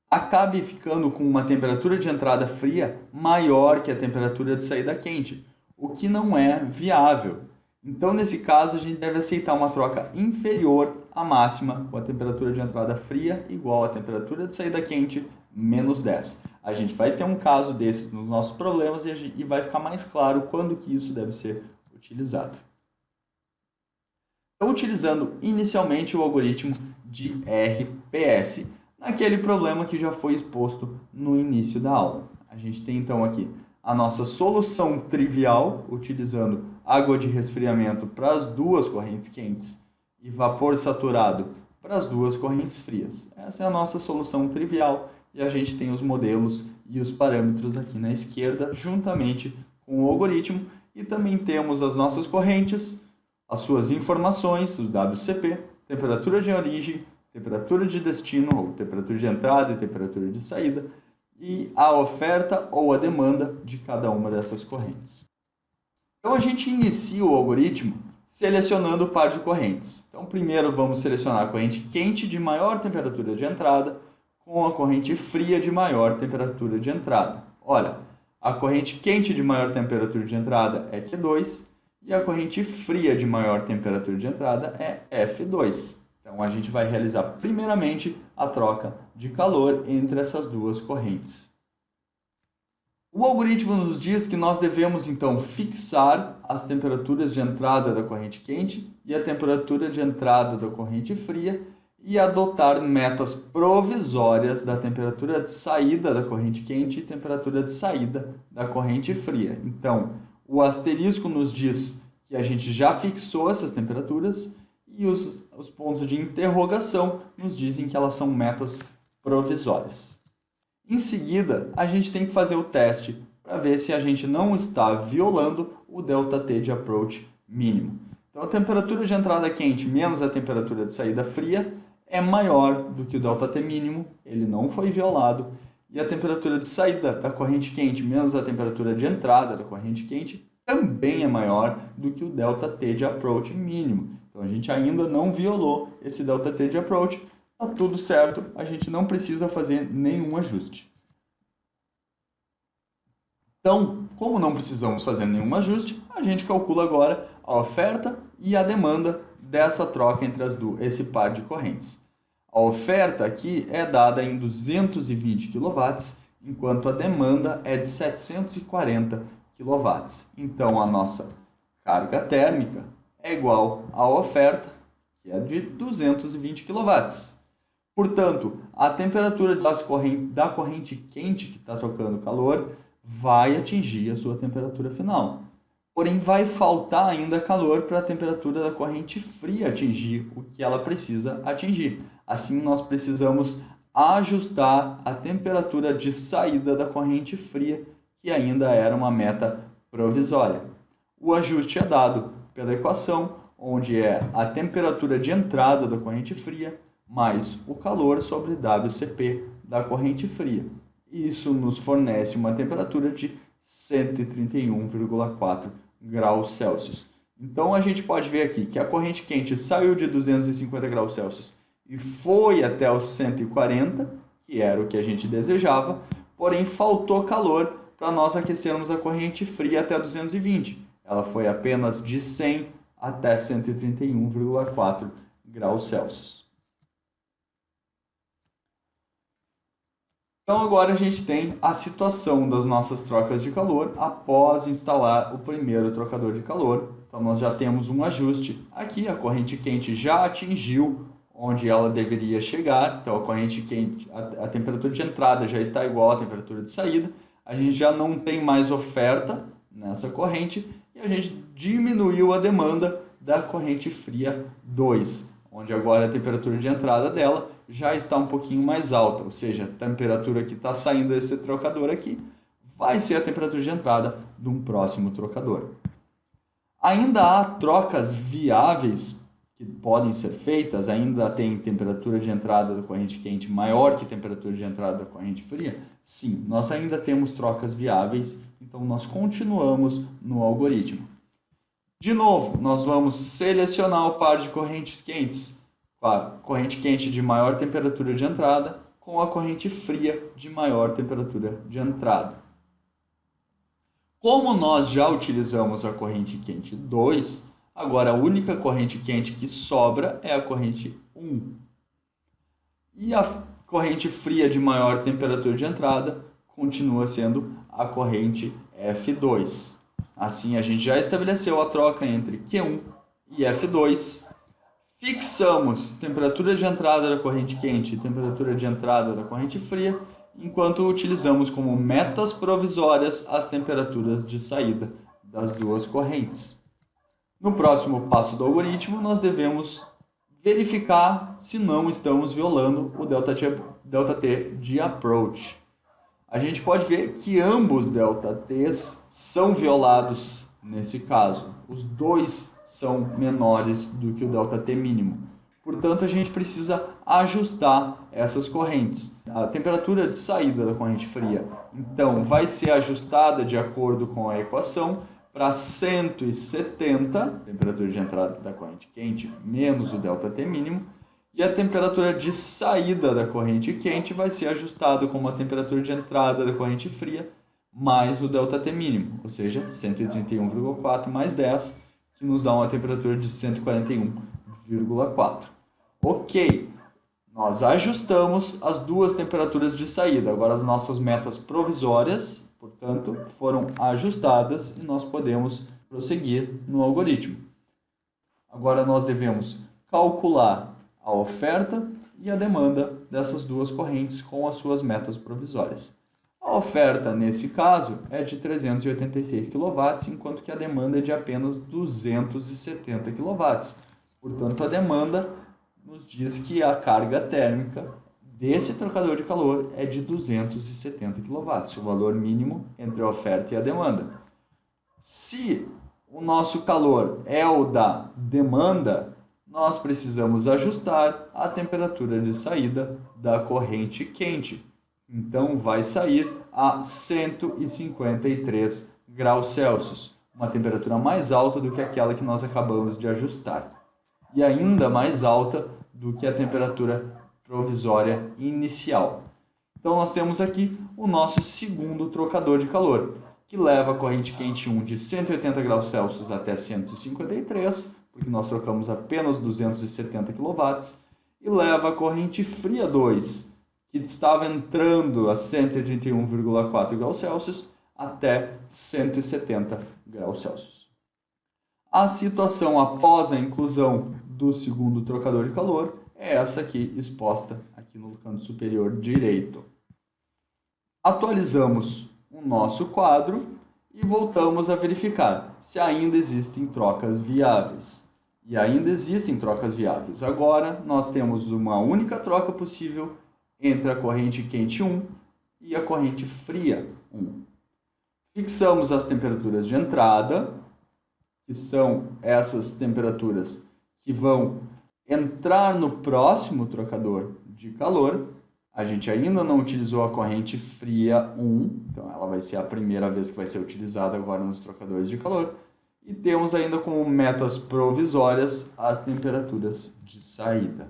acabe ficando com uma temperatura de entrada fria maior que a temperatura de saída quente, o que não é viável. Então, nesse caso, a gente deve aceitar uma troca inferior à máxima, com a temperatura de entrada fria igual à temperatura de saída quente, menos 10. A gente vai ter um caso desses nos nossos problemas e vai ficar mais claro quando que isso deve ser utilizado. Então, utilizando inicialmente o algoritmo de RPS, naquele problema que já foi exposto no início da aula. A gente tem então aqui a nossa solução trivial, utilizando água de resfriamento para as duas correntes quentes e vapor saturado para as duas correntes frias. Essa é a nossa solução trivial e a gente tem os modelos e os parâmetros aqui na esquerda, juntamente com o algoritmo, e também temos as nossas correntes, as suas informações, o WCP, temperatura de origem, temperatura de destino, ou temperatura de entrada e temperatura de saída, e a oferta ou a demanda de cada uma dessas correntes. Então, a gente inicia o algoritmo selecionando o par de correntes. Então, primeiro vamos selecionar a corrente quente de maior temperatura de entrada com a corrente fria de maior temperatura de entrada. Olha, a corrente quente de maior temperatura de entrada é Q2 e a corrente fria de maior temperatura de entrada é F2. Então, a gente vai realizar primeiramente a troca de calor entre essas duas correntes. O algoritmo nos diz que nós devemos, então, fixar as temperaturas de entrada da corrente quente e a temperatura de entrada da corrente fria e adotar metas provisórias da temperatura de saída da corrente quente e temperatura de saída da corrente fria. Então, o asterisco nos diz que a gente já fixou essas temperaturas e os pontos de interrogação nos dizem que elas são metas provisórias. Em seguida, a gente tem que fazer o teste para ver se a gente não está violando o ΔT de approach mínimo. Então, a temperatura de entrada quente menos a temperatura de saída fria é maior do que o ΔT mínimo, ele não foi violado, e a temperatura de saída da corrente quente menos a temperatura de entrada da corrente quente também é maior do que o ΔT de approach mínimo. Então, a gente ainda não violou esse ΔT de approach, está tudo certo, a gente não precisa fazer nenhum ajuste. Então, como não precisamos fazer nenhum ajuste, a gente calcula agora a oferta e a demanda dessa troca entre esse par de correntes. A oferta aqui é dada em 220 kW, enquanto a demanda é de 740 kW. Então, a nossa carga térmica é igual à oferta, que é de 220 kW. Portanto, a temperatura da corrente quente que está trocando calor vai atingir a sua temperatura final. Porém, vai faltar ainda calor para a temperatura da corrente fria atingir o que ela precisa atingir. Assim, nós precisamos ajustar a temperatura de saída da corrente fria, que ainda era uma meta provisória. O ajuste é dado pela equação, onde é a temperatura de entrada da corrente fria mais o calor sobre WCP da corrente fria. Isso nos fornece uma temperatura de 131,4 graus Celsius. Então, a gente pode ver aqui que a corrente quente saiu de 250 graus Celsius e foi até os 140, que era o que a gente desejava, porém faltou calor para nós aquecermos a corrente fria até 220. Ela foi apenas de 100 até 131,4 graus Celsius. Então, agora a gente tem a situação das nossas trocas de calor após instalar o primeiro trocador de calor. Então, nós já temos um ajuste. Aqui, a corrente quente já atingiu onde ela deveria chegar. Então, a corrente quente, a temperatura de entrada já está igual à temperatura de saída. A gente já não tem mais oferta nessa corrente e a gente diminuiu a demanda da corrente fria 2, onde agora a temperatura de entrada dela já está um pouquinho mais alta, ou seja, a temperatura que está saindo desse trocador aqui vai ser a temperatura de entrada de um próximo trocador. Ainda há trocas viáveis que podem ser feitas, ainda tem temperatura de entrada da corrente quente maior que a temperatura de entrada da corrente fria? Sim, nós ainda temos trocas viáveis, então nós continuamos no algoritmo. De novo, nós vamos selecionar o par de correntes quentes, a corrente quente de maior temperatura de entrada com a corrente fria de maior temperatura de entrada. Como nós já utilizamos a corrente quente 2, agora a única corrente quente que sobra é a corrente 1. E a corrente fria de maior temperatura de entrada continua sendo a corrente F2. Assim, a gente já estabeleceu a troca entre Q1 e F2. Fixamos temperatura de entrada da corrente quente e temperatura de entrada da corrente fria, enquanto utilizamos como metas provisórias as temperaturas de saída das duas correntes. No próximo passo do algoritmo, nós devemos verificar se não estamos violando o ΔT de approach. A gente pode ver que ambos ΔTs são violados nesse caso. Os dois são menores do que o ΔT mínimo. Portanto, a gente precisa ajustar essas correntes. A temperatura de saída da corrente fria, então, vai ser ajustada de acordo com a equação para 170, temperatura de entrada da corrente quente, menos o ΔT mínimo, e a temperatura de saída da corrente quente vai ser ajustada como a temperatura de entrada da corrente fria, mais o ΔT mínimo, ou seja, 131,4 mais 10, que nos dá uma temperatura de 141,4. Ok, nós ajustamos as duas temperaturas de saída. Agora as nossas metas provisórias, portanto, foram ajustadas e nós podemos prosseguir no algoritmo. Agora nós devemos calcular a oferta e a demanda dessas duas correntes com as suas metas provisórias. A oferta, nesse caso, é de 386 kW, enquanto que a demanda é de apenas 270 kW. Portanto, a demanda nos diz que a carga térmica desse trocador de calor é de 270 kW, o valor mínimo entre a oferta e a demanda. Se o nosso calor é o da demanda, nós precisamos ajustar a temperatura de saída da corrente quente. Então, vai sair a 153 graus Celsius, uma temperatura mais alta do que aquela que nós acabamos de ajustar, e ainda mais alta do que a temperatura provisória inicial. Então, nós temos aqui o nosso segundo trocador de calor, que leva a corrente quente 1 de 180 graus Celsius até 153, porque nós trocamos apenas 270 kW, e leva a corrente fria 2, que estava entrando a 131,4 graus Celsius, até 170 graus Celsius. A situação após a inclusão do segundo trocador de calor é essa aqui, exposta aqui no canto superior direito. Atualizamos o nosso quadro e voltamos a verificar se ainda existem trocas viáveis. E ainda existem trocas viáveis. Agora, nós temos uma única troca possível entre a corrente quente 1 e a corrente fria 1. Fixamos as temperaturas de entrada, que são essas temperaturas que vão entrar no próximo trocador de calor. A gente ainda não utilizou a corrente fria 1, então ela vai ser a primeira vez que vai ser utilizada agora nos trocadores de calor. E temos ainda como metas provisórias as temperaturas de saída.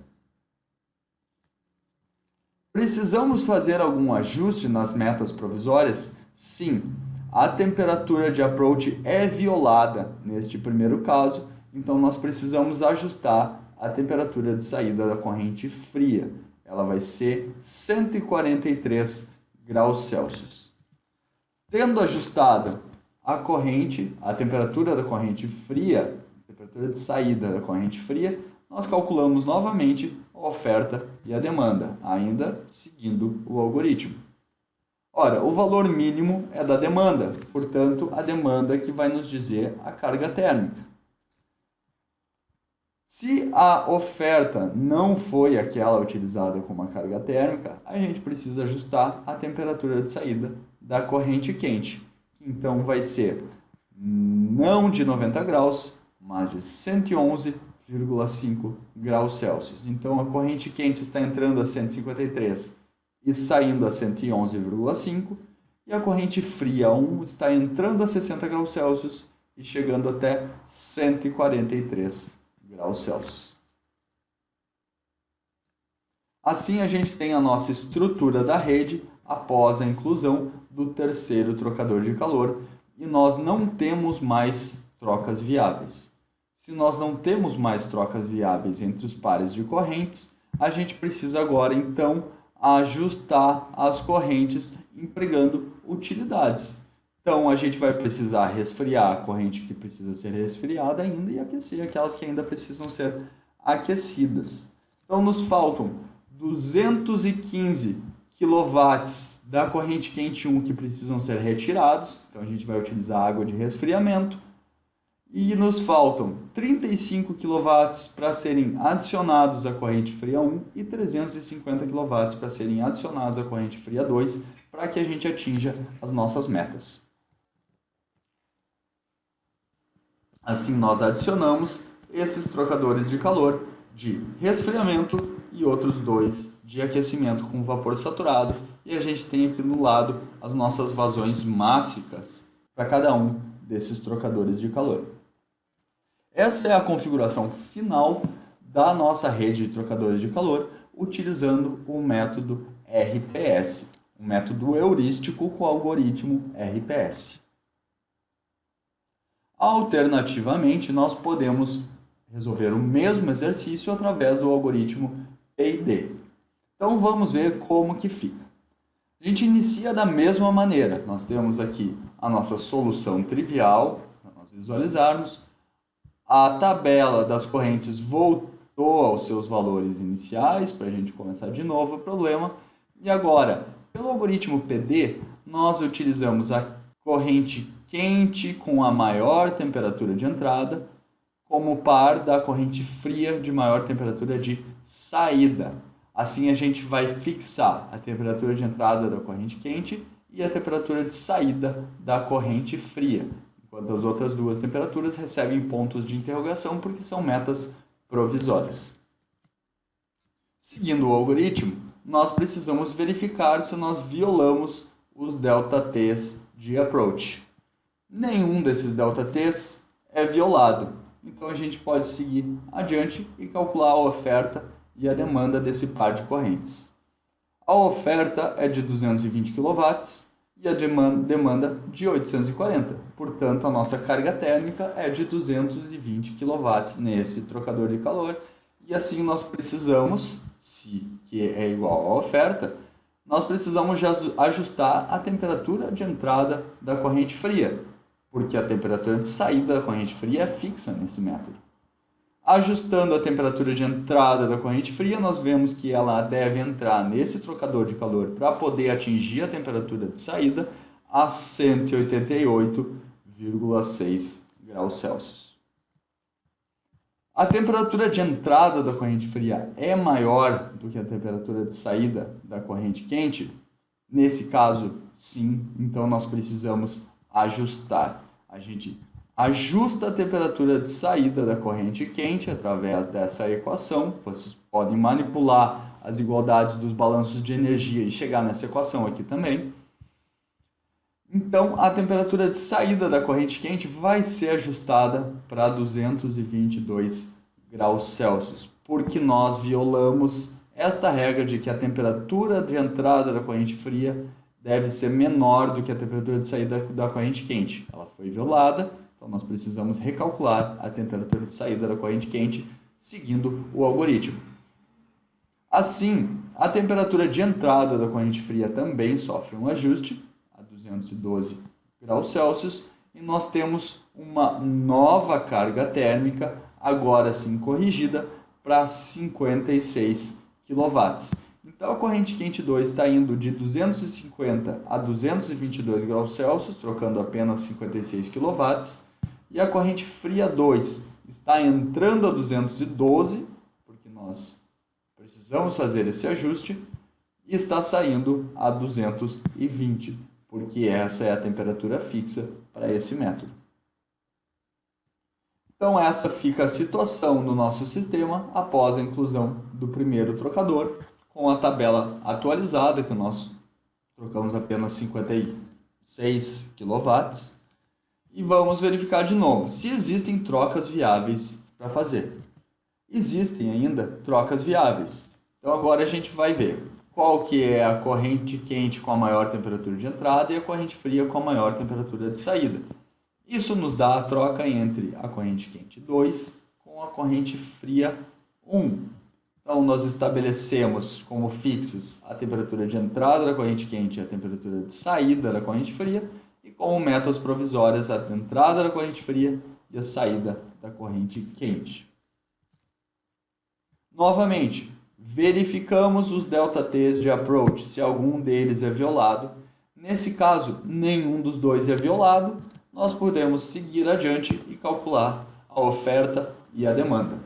Precisamos fazer algum ajuste nas metas provisórias? Sim, a temperatura de approach é violada neste primeiro caso, então nós precisamos ajustar a temperatura de saída da corrente fria. Ela vai ser 143 graus Celsius. Tendo ajustado a temperatura da corrente fria, a temperatura de saída da corrente fria, nós calculamos novamente a oferta e a demanda, ainda seguindo o algoritmo. Ora, o valor mínimo é da demanda, portanto, a demanda que vai nos dizer a carga térmica. Se a oferta não foi aquela utilizada como a carga térmica, a gente precisa ajustar a temperatura de saída da corrente quente. Então, vai ser não de 90 graus, mas de 111,5 graus Celsius. Então, a corrente quente está entrando a 153 e saindo a 111,5, e a corrente fria 1 está entrando a 60 graus Celsius e chegando até 143 graus Celsius. Assim, a gente tem a nossa estrutura da rede após a inclusão do terceiro trocador de calor, e nós não temos mais trocas viáveis. Se nós não temos mais trocas viáveis entre os pares de correntes, a gente precisa agora, então, ajustar as correntes empregando utilidades. Então, a gente vai precisar resfriar a corrente que precisa ser resfriada ainda e aquecer aquelas que ainda precisam ser aquecidas. Então, nos faltam 215 kW da corrente quente 1 que precisam ser retirados. Então, a gente vai utilizar água de resfriamento. E nos faltam 35 kW para serem adicionados à corrente fria 1 e 350 kW para serem adicionados à corrente fria 2, para que a gente atinja as nossas metas. Assim, nós adicionamos esses trocadores de calor de resfriamento e outros dois de aquecimento com vapor saturado, e a gente tem aqui no lado as nossas vazões máxicas para cada um desses trocadores de calor. Essa é a configuração final da nossa rede de trocadores de calor, utilizando o método RPS, um método heurístico com o algoritmo RPS. Alternativamente, nós podemos resolver o mesmo exercício através do algoritmo PID. Então, vamos ver como que fica. A gente inicia da mesma maneira. Nós temos aqui a nossa solução trivial, para nós visualizarmos. A tabela das correntes voltou aos seus valores iniciais, para a gente começar de novo o problema. E agora, pelo algoritmo PD, nós utilizamos a corrente quente com a maior temperatura de entrada como par da corrente fria de maior temperatura de saída. Assim, a gente vai fixar a temperatura de entrada da corrente quente e a temperatura de saída da corrente fria, enquanto as outras duas temperaturas recebem pontos de interrogação porque são metas provisórias. Seguindo o algoritmo, nós precisamos verificar se nós violamos os ΔTs de approach. Nenhum desses ΔTs é violado, então a gente pode seguir adiante e calcular a oferta e a demanda desse par de correntes. A oferta é de 220 kW e a demanda de 840. Portanto, a nossa carga térmica é de 220 kW nesse trocador de calor. E assim nós precisamos, que é igual à oferta, nós precisamos ajustar a temperatura de entrada da corrente fria, porque a temperatura de saída da corrente fria é fixa nesse método. Ajustando a temperatura de entrada da corrente fria, nós vemos que ela deve entrar nesse trocador de calor para poder atingir a temperatura de saída a 188,6 graus Celsius. A temperatura de entrada da corrente fria é maior do que a temperatura de saída da corrente quente? Nesse caso, sim, então nós precisamos ajustar. A gente ajusta a temperatura de saída da corrente quente através dessa equação. Vocês podem manipular as igualdades dos balanços de energia e chegar nessa equação aqui também. Então, a temperatura de saída da corrente quente vai ser ajustada para 222 graus Celsius, porque nós violamos esta regra de que a temperatura de entrada da corrente fria deve ser menor do que a temperatura de saída da corrente quente. Ela foi violada, então nós precisamos recalcular a temperatura de saída da corrente quente seguindo o algoritmo. Assim, a temperatura de entrada da corrente fria também sofre um ajuste, 212 graus Celsius, e nós temos uma nova carga térmica, agora sim corrigida, para 56 kW. Então a corrente quente 2 está indo de 250 a 222 graus Celsius, trocando apenas 56 kW, e a corrente fria 2 está entrando a 212, porque nós precisamos fazer esse ajuste, e está saindo a 220, porque essa é a temperatura fixa para esse método. Então essa fica a situação do nosso sistema após a inclusão do primeiro trocador, com a tabela atualizada, que nós trocamos apenas 56 kW. E vamos verificar de novo se existem trocas viáveis para fazer. Existem ainda trocas viáveis. Então agora a gente vai ver qual que é a corrente quente com a maior temperatura de entrada e a corrente fria com a maior temperatura de saída. Isso nos dá a troca entre a corrente quente 2 com a corrente fria 1. Então, nós estabelecemos como fixos a temperatura de entrada da corrente quente e a temperatura de saída da corrente fria, e como metas provisórias a entrada da corrente fria e a saída da corrente quente. Novamente, verificamos os ΔTs de approach, se algum deles é violado. Nesse caso, nenhum dos dois é violado, nós podemos seguir adiante e calcular a oferta e a demanda.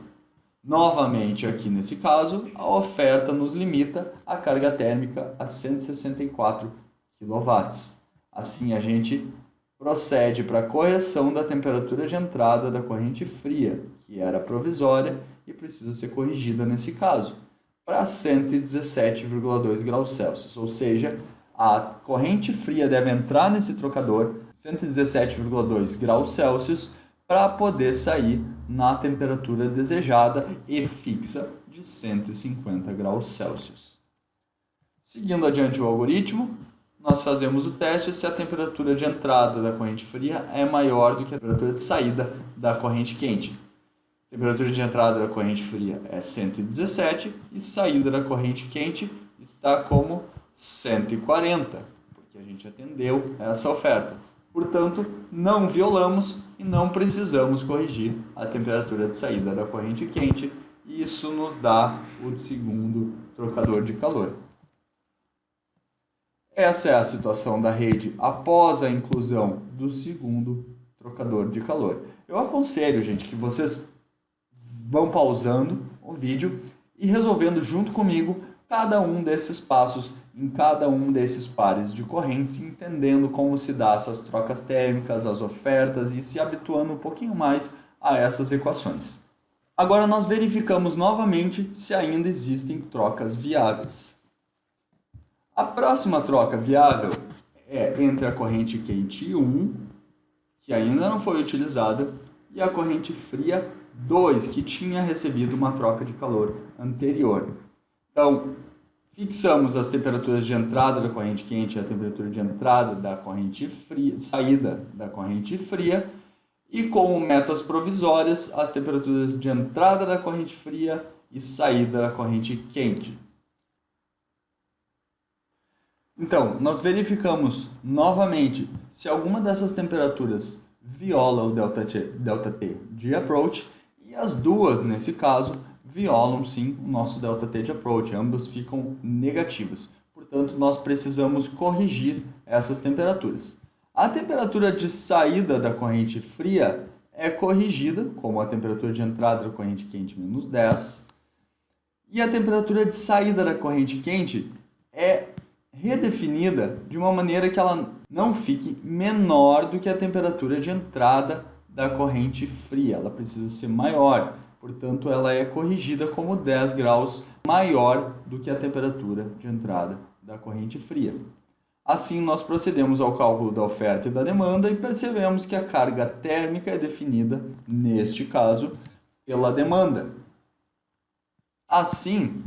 Novamente, aqui nesse caso, a oferta nos limita a carga térmica a 164 kW. Assim, a gente procede para a correção da temperatura de entrada da corrente fria, que era provisória e precisa ser corrigida nesse caso, para 117,2 graus Celsius, ou seja, a corrente fria deve entrar nesse trocador 117,2 graus Celsius para poder sair na temperatura desejada e fixa de 150 graus Celsius. Seguindo adiante o algoritmo, nós fazemos o teste se a temperatura de entrada da corrente fria é maior do que a temperatura de saída da corrente quente. A temperatura de entrada da corrente fria é 117 e saída da corrente quente está como 140, porque a gente atendeu essa oferta. Portanto, não violamos e não precisamos corrigir a temperatura de saída da corrente quente, e isso nos dá o segundo trocador de calor. Essa é a situação da rede após a inclusão do segundo trocador de calor. Eu aconselho, gente, que vocês vão pausando o vídeo e resolvendo junto comigo cada um desses passos em cada um desses pares de correntes, entendendo como se dá essas trocas térmicas, as ofertas e se habituando um pouquinho mais a essas equações. Agora nós verificamos novamente se ainda existem trocas viáveis. A próxima troca viável é entre a corrente quente 1, que ainda não foi utilizada, e a corrente fria 2, que tinha recebido uma troca de calor anterior. Então, Fixamos as temperaturas de entrada da corrente quente e a temperatura de entrada da corrente fria, saída da corrente fria, e como metas provisórias, as temperaturas de entrada da corrente fria e saída da corrente quente. Então, nós verificamos novamente se alguma dessas temperaturas viola o ΔT de approach, e as duas, nesse caso, violam sim o nosso ΔT de approach, ambas ficam negativas. Portanto, nós precisamos corrigir essas temperaturas. A temperatura de saída da corrente fria é corrigida, como a temperatura de entrada da corrente quente menos 10, e a temperatura de saída da corrente quente é redefinida de uma maneira que ela não fique menor do que a temperatura de entrada da corrente fria. Ela precisa ser maior, portanto ela é corrigida como 10 graus maior do que a temperatura de entrada da corrente fria. Assim, nós procedemos ao cálculo da oferta e da demanda e percebemos que a carga térmica é definida, neste caso, pela demanda. Assim,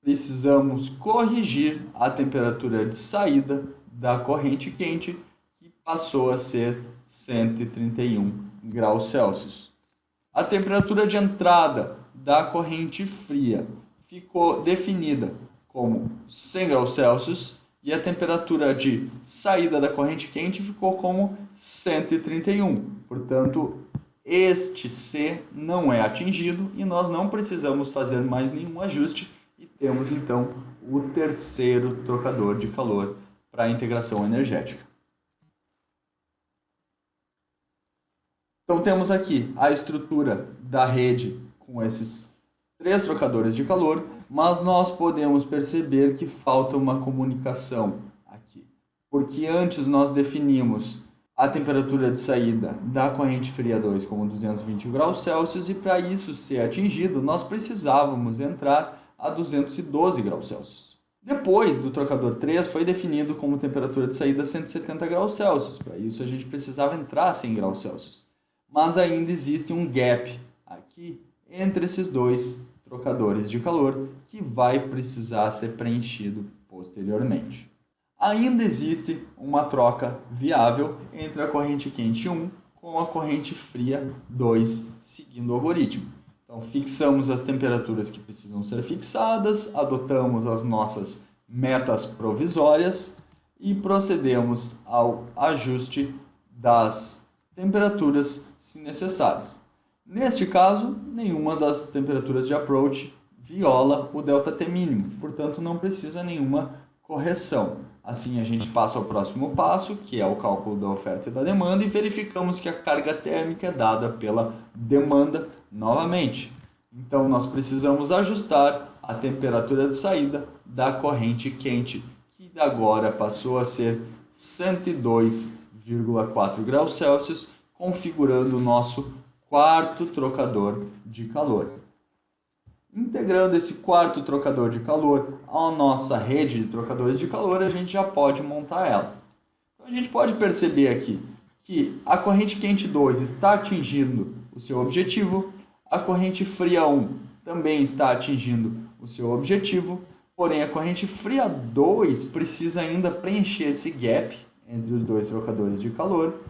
precisamos corrigir a temperatura de saída da corrente quente, que passou a ser 131 graus Celsius. A temperatura de entrada da corrente fria ficou definida como 100 graus Celsius e a temperatura de saída da corrente quente ficou como 131. Portanto, este C não é atingido e nós não precisamos fazer mais nenhum ajuste e temos então o terceiro trocador de calor para a integração energética. Então temos aqui a estrutura da rede com esses três trocadores de calor, mas nós podemos perceber que falta uma comunicação aqui, porque antes nós definimos a temperatura de saída da corrente fria 2 como 220 graus Celsius e para isso ser atingido nós precisávamos entrar a 212 graus Celsius. Depois do trocador 3 foi definido como temperatura de saída 170 graus Celsius, para isso a gente precisava entrar a 100 graus Celsius, mas ainda existe um gap aqui entre esses dois trocadores de calor que vai precisar ser preenchido posteriormente. Ainda existe uma troca viável entre a corrente quente 1 com a corrente fria 2, seguindo o algoritmo. Então, fixamos as temperaturas que precisam ser fixadas, adotamos as nossas metas provisórias e procedemos ao ajuste das temperaturas, se necessário. Neste caso, nenhuma das temperaturas de approach viola o ΔT mínimo, portanto não precisa nenhuma correção. Assim a gente passa ao próximo passo, que é o cálculo da oferta e da demanda, e verificamos que a carga térmica é dada pela demanda novamente. Então nós precisamos ajustar a temperatura de saída da corrente quente, que agora passou a ser 102,4 graus Celsius, configurando o nosso quarto trocador de calor. Integrando esse quarto trocador de calor à nossa rede de trocadores de calor, a gente já pode montar ela. Então, a gente pode perceber aqui que a corrente quente 2 está atingindo o seu objetivo, a corrente fria 1 também está atingindo o seu objetivo, porém a corrente fria 2 precisa ainda preencher esse gap entre os dois trocadores de calor,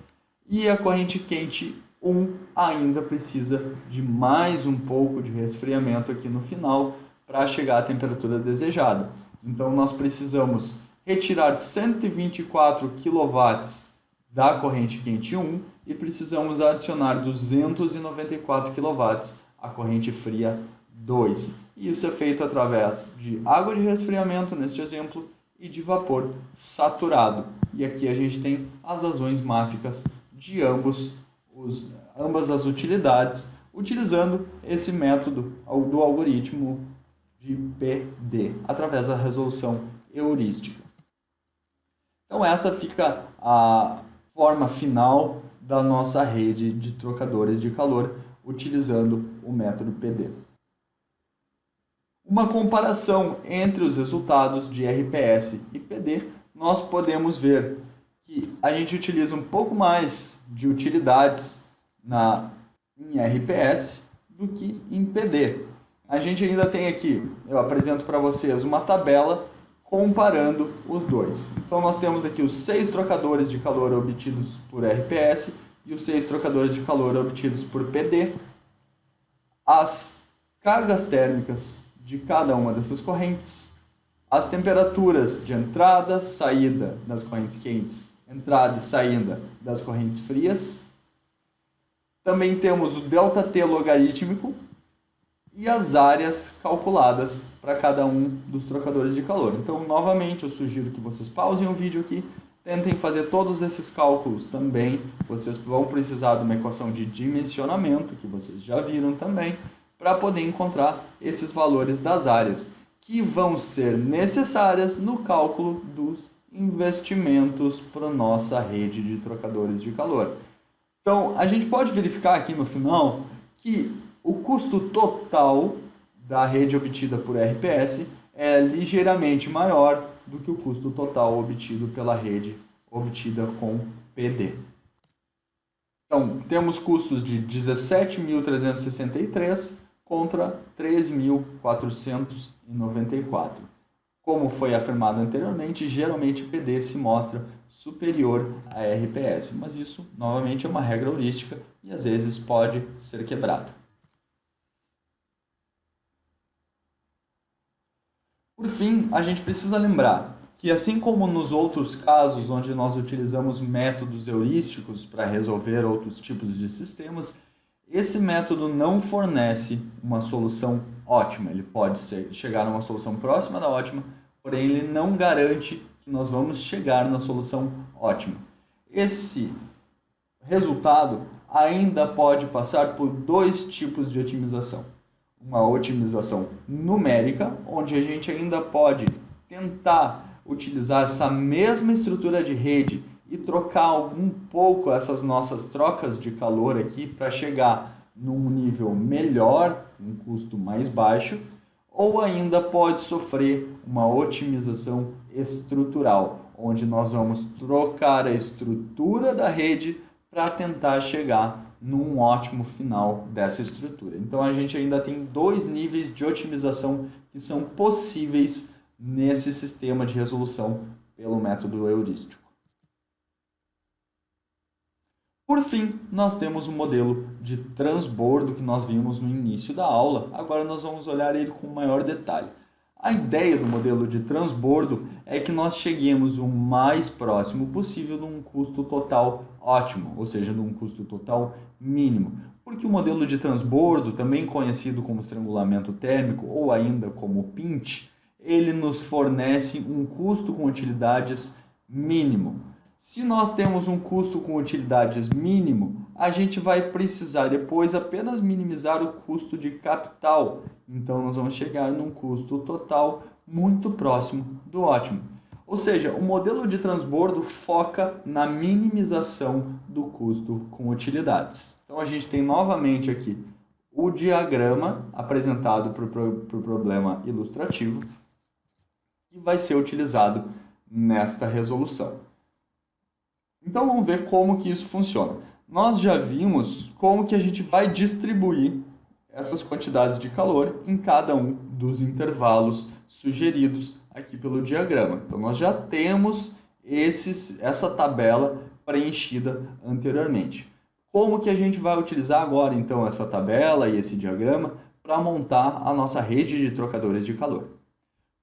e a corrente quente 1 ainda precisa de mais um pouco de resfriamento aqui no final para chegar à temperatura desejada. Então nós precisamos retirar 124 kW da corrente quente 1 e precisamos adicionar 294 kW à corrente fria 2. E isso é feito através de água de resfriamento, neste exemplo, e de vapor saturado. E aqui a gente tem as razões máxicas de ambas as utilidades, utilizando esse método do algoritmo de PD, através da resolução heurística. Então essa fica a forma final da nossa rede de trocadores de calor, utilizando o método PD. Uma comparação entre os resultados de RPS e PD, nós podemos ver que a gente utiliza um pouco mais de utilidades em RPS do que em PD. A gente ainda tem aqui, eu apresento para vocês uma tabela comparando os dois. Então nós temos aqui os 6 trocadores de calor obtidos por RPS e os 6 trocadores de calor obtidos por PD. As cargas térmicas de cada uma dessas correntes, as temperaturas de entrada, saída das correntes quentes, entrada e saída das correntes frias. Também temos o ΔT logarítmico e as áreas calculadas para cada um dos trocadores de calor. Então, novamente, eu sugiro que vocês pausem o vídeo aqui, tentem fazer todos esses cálculos também. Vocês vão precisar de uma equação de dimensionamento, que vocês já viram também, para poder encontrar esses valores das áreas, que vão ser necessárias no cálculo dos investimentos para a nossa rede de trocadores de calor. Então, a gente pode verificar aqui no final que o custo total da rede obtida por RPS é ligeiramente maior do que o custo total obtido pela rede obtida com PD. Então, temos custos de 17.363 contra 3.494. Como foi afirmado anteriormente, geralmente PD se mostra superior a RPS, mas isso, novamente, é uma regra heurística e às vezes pode ser quebrada. Por fim, a gente precisa lembrar que, assim como nos outros casos onde nós utilizamos métodos heurísticos para resolver outros tipos de sistemas, esse método não fornece uma solução ótima. Ele pode chegar a uma solução próxima da ótima, porém ele não garante que nós vamos chegar na solução ótima. Esse resultado ainda pode passar por 2 tipos de otimização. Uma otimização numérica, onde a gente ainda pode tentar utilizar essa mesma estrutura de rede e trocar um pouco essas nossas trocas de calor aqui para chegar num nível melhor, um custo mais baixo, ou ainda pode sofrer uma otimização estrutural, onde nós vamos trocar a estrutura da rede para tentar chegar num ótimo final dessa estrutura. Então a gente ainda tem 2 níveis de otimização que são possíveis nesse sistema de resolução pelo método heurístico. Por fim, nós temos o modelo de transbordo que nós vimos no início da aula. Agora nós vamos olhar ele com maior detalhe. A ideia do modelo de transbordo é que nós cheguemos o mais próximo possível de um custo total ótimo, ou seja, de um custo total mínimo. Porque o modelo de transbordo, também conhecido como estrangulamento térmico ou ainda como pinch, ele nos fornece um custo com utilidades mínimo. Se nós temos um custo com utilidades mínimo, a gente vai precisar depois apenas minimizar o custo de capital. Então, nós vamos chegar num custo total muito próximo do ótimo. Ou seja, o modelo de transbordo foca na minimização do custo com utilidades. Então, a gente tem novamente aqui o diagrama apresentado para o problema ilustrativo que vai ser utilizado nesta resolução. Então, vamos ver como que isso funciona. Nós já vimos como que a gente vai distribuir essas quantidades de calor em cada um dos intervalos sugeridos aqui pelo diagrama. Então, nós já temos essa tabela preenchida anteriormente. Como que a gente vai utilizar agora, então, essa tabela e esse diagrama para montar a nossa rede de trocadores de calor?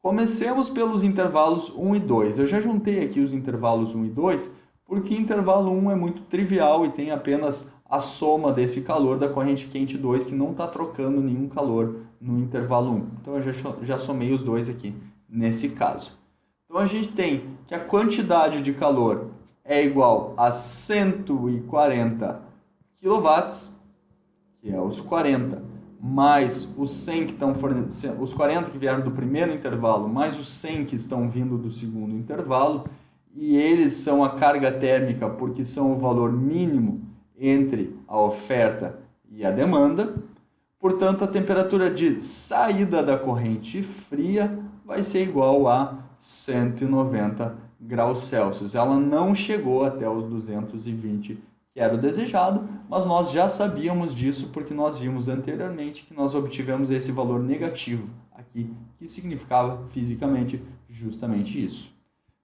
Comecemos pelos intervalos 1 e 2. Eu já juntei aqui os intervalos 1 e 2, porque intervalo 1 é muito trivial e tem apenas a soma desse calor da corrente quente 2, que não está trocando nenhum calor no intervalo 1. Então, eu já somei os dois aqui nesse caso. Então, a gente tem que a quantidade de calor é igual a 140 kW, que é os 40, mais os 100 que estão fornecendo, os 40 que vieram do primeiro intervalo, mais os 100 que estão vindo do segundo intervalo, e eles são a carga térmica porque são o valor mínimo entre a oferta e a demanda. Portanto, a temperatura de saída da corrente fria vai ser igual a 190 graus Celsius. Ela não chegou até os 220 que era o desejado, mas nós já sabíamos disso porque nós vimos anteriormente que nós obtivemos esse valor negativo aqui, que significava fisicamente justamente isso.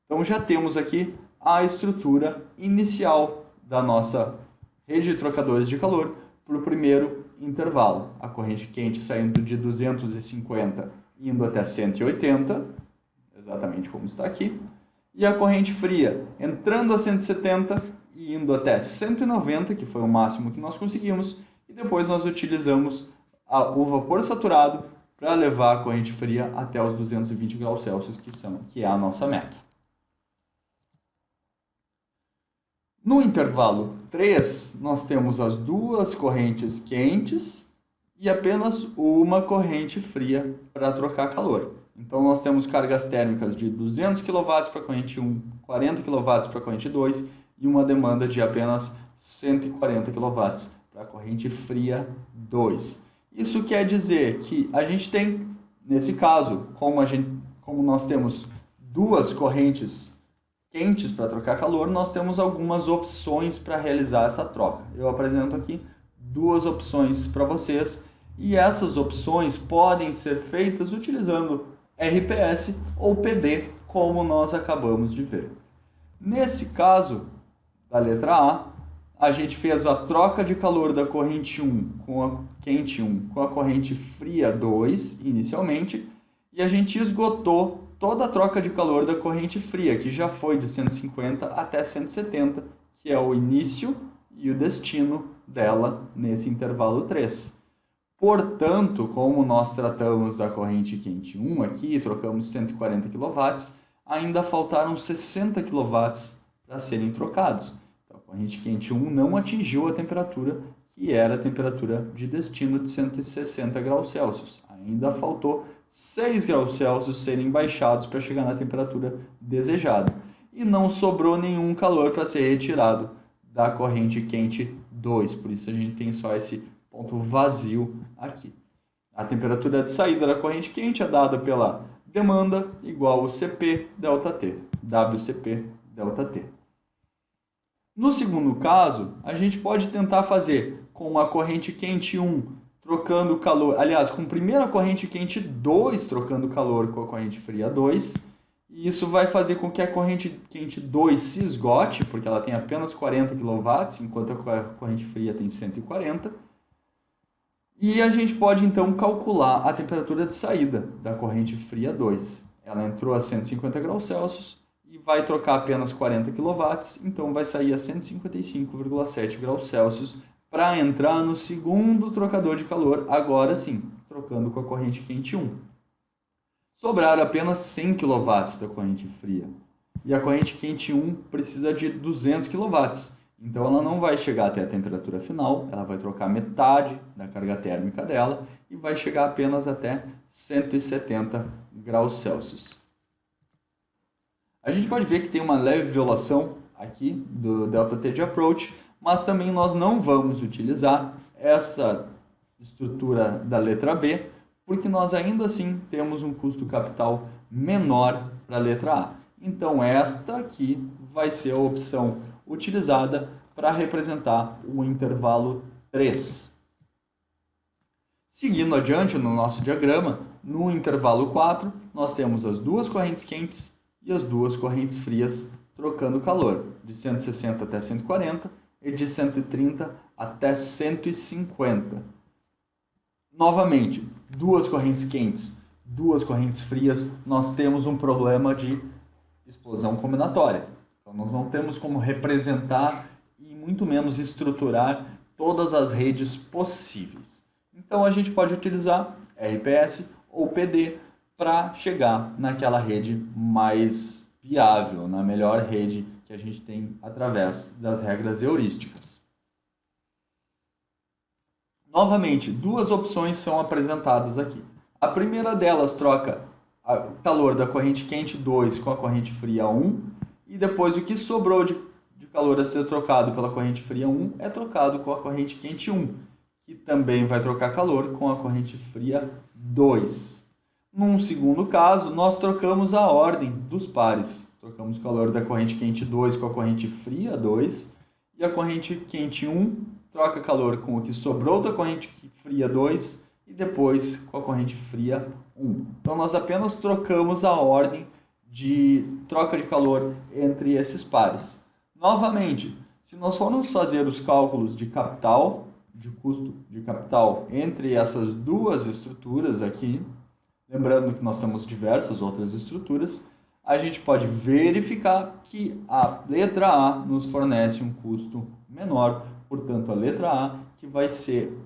Então já temos aqui a estrutura inicial da nossa rede de trocadores de calor para o primeiro intervalo. A corrente quente saindo de 250 indo até 180, exatamente como está aqui, e a corrente fria entrando a 170 e indo até 190, que foi o máximo que nós conseguimos, e depois nós utilizamos o vapor saturado para levar a corrente fria até os 220 graus Celsius, que é a nossa meta. No intervalo 3, nós temos as duas correntes quentes e apenas uma corrente fria para trocar calor. Então, nós temos cargas térmicas de 200 kW para a corrente 1, 40 kW para a corrente 2 e uma demanda de apenas 140 kW para a corrente fria 2. Isso quer dizer que a gente tem, nesse caso, como nós temos duas correntes quentes para trocar calor, nós temos algumas opções para realizar essa troca. Eu apresento aqui duas opções para vocês e essas opções podem ser feitas utilizando RPS ou PD, como nós acabamos de ver. Nesse caso, da letra A gente fez a troca de calor da corrente 1 com a quente 1 com a corrente fria 2 inicialmente, e a gente esgotou toda a troca de calor da corrente fria, que já foi de 150 até 170, que é o início e o destino dela nesse intervalo 3. Portanto, como nós tratamos da corrente quente 1 aqui e trocamos 140 kW, ainda faltaram 60 kW para serem trocados. Então, a corrente quente 1 não atingiu a temperatura que era a temperatura de destino de 160 graus Celsius. Ainda faltou 6 graus Celsius serem baixados para chegar na temperatura desejada. E não sobrou nenhum calor para ser retirado da corrente quente 2. Por isso a gente tem só esse ponto vazio aqui. A temperatura de saída da corrente quente é dada pela demanda igual ao CP ΔT, WCP ΔT. No segundo caso, a gente pode tentar fazer com a corrente quente 1 trocando calor, aliás, com a primeira corrente quente 2 trocando calor com a corrente fria 2, e isso vai fazer com que a corrente quente 2 se esgote, porque ela tem apenas 40 kW, enquanto a corrente fria tem 140. E a gente pode então calcular a temperatura de saída da corrente fria 2. Ela entrou a 150 graus Celsius e vai trocar apenas 40 kW, então vai sair a 155,7 graus Celsius para entrar no segundo trocador de calor, agora sim, trocando com a corrente quente 1. Sobraram apenas 100 kW da corrente fria. E a corrente quente 1 precisa de 200 kW. Então ela não vai chegar até a temperatura final, ela vai trocar metade da carga térmica dela e vai chegar apenas até 170 graus Celsius. A gente pode ver que tem uma leve violação aqui do ΔT de approach, mas também nós não vamos utilizar essa estrutura da letra B, porque nós ainda assim temos um custo capital menor para a letra A. Então esta aqui vai ser a opção utilizada para representar o intervalo 3. Seguindo adiante no nosso diagrama, no intervalo 4, nós temos as duas correntes quentes e as duas correntes frias trocando calor, de 160 até 140 e de 130 até 150. Novamente, duas correntes quentes, duas correntes frias, nós temos um problema de explosão combinatória. Então, nós não temos como representar e muito menos estruturar todas as redes possíveis. Então, a gente pode utilizar RPS ou PD para chegar naquela rede mais viável, na melhor rede que a gente tem através das regras heurísticas. Novamente, duas opções são apresentadas aqui. A primeira delas troca o calor da corrente quente 2 com a corrente fria 1, e depois o que sobrou de calor a ser trocado pela corrente fria 1 é trocado com a corrente quente 1, que também vai trocar calor com a corrente fria 2. Num segundo caso, nós trocamos a ordem dos pares. Trocamos o calor da corrente quente 2 com a corrente fria 2, e a corrente quente 1 troca calor com o que sobrou da corrente fria 2 e depois com a corrente fria 1. Então, nós apenas trocamos a ordem de troca de calor entre esses pares. Novamente, se nós formos fazer os cálculos de capital, de custo de capital entre essas duas estruturas aqui, lembrando que nós temos diversas outras estruturas, a gente pode verificar que a letra A nos fornece um custo menor, portanto, a letra A que vai ser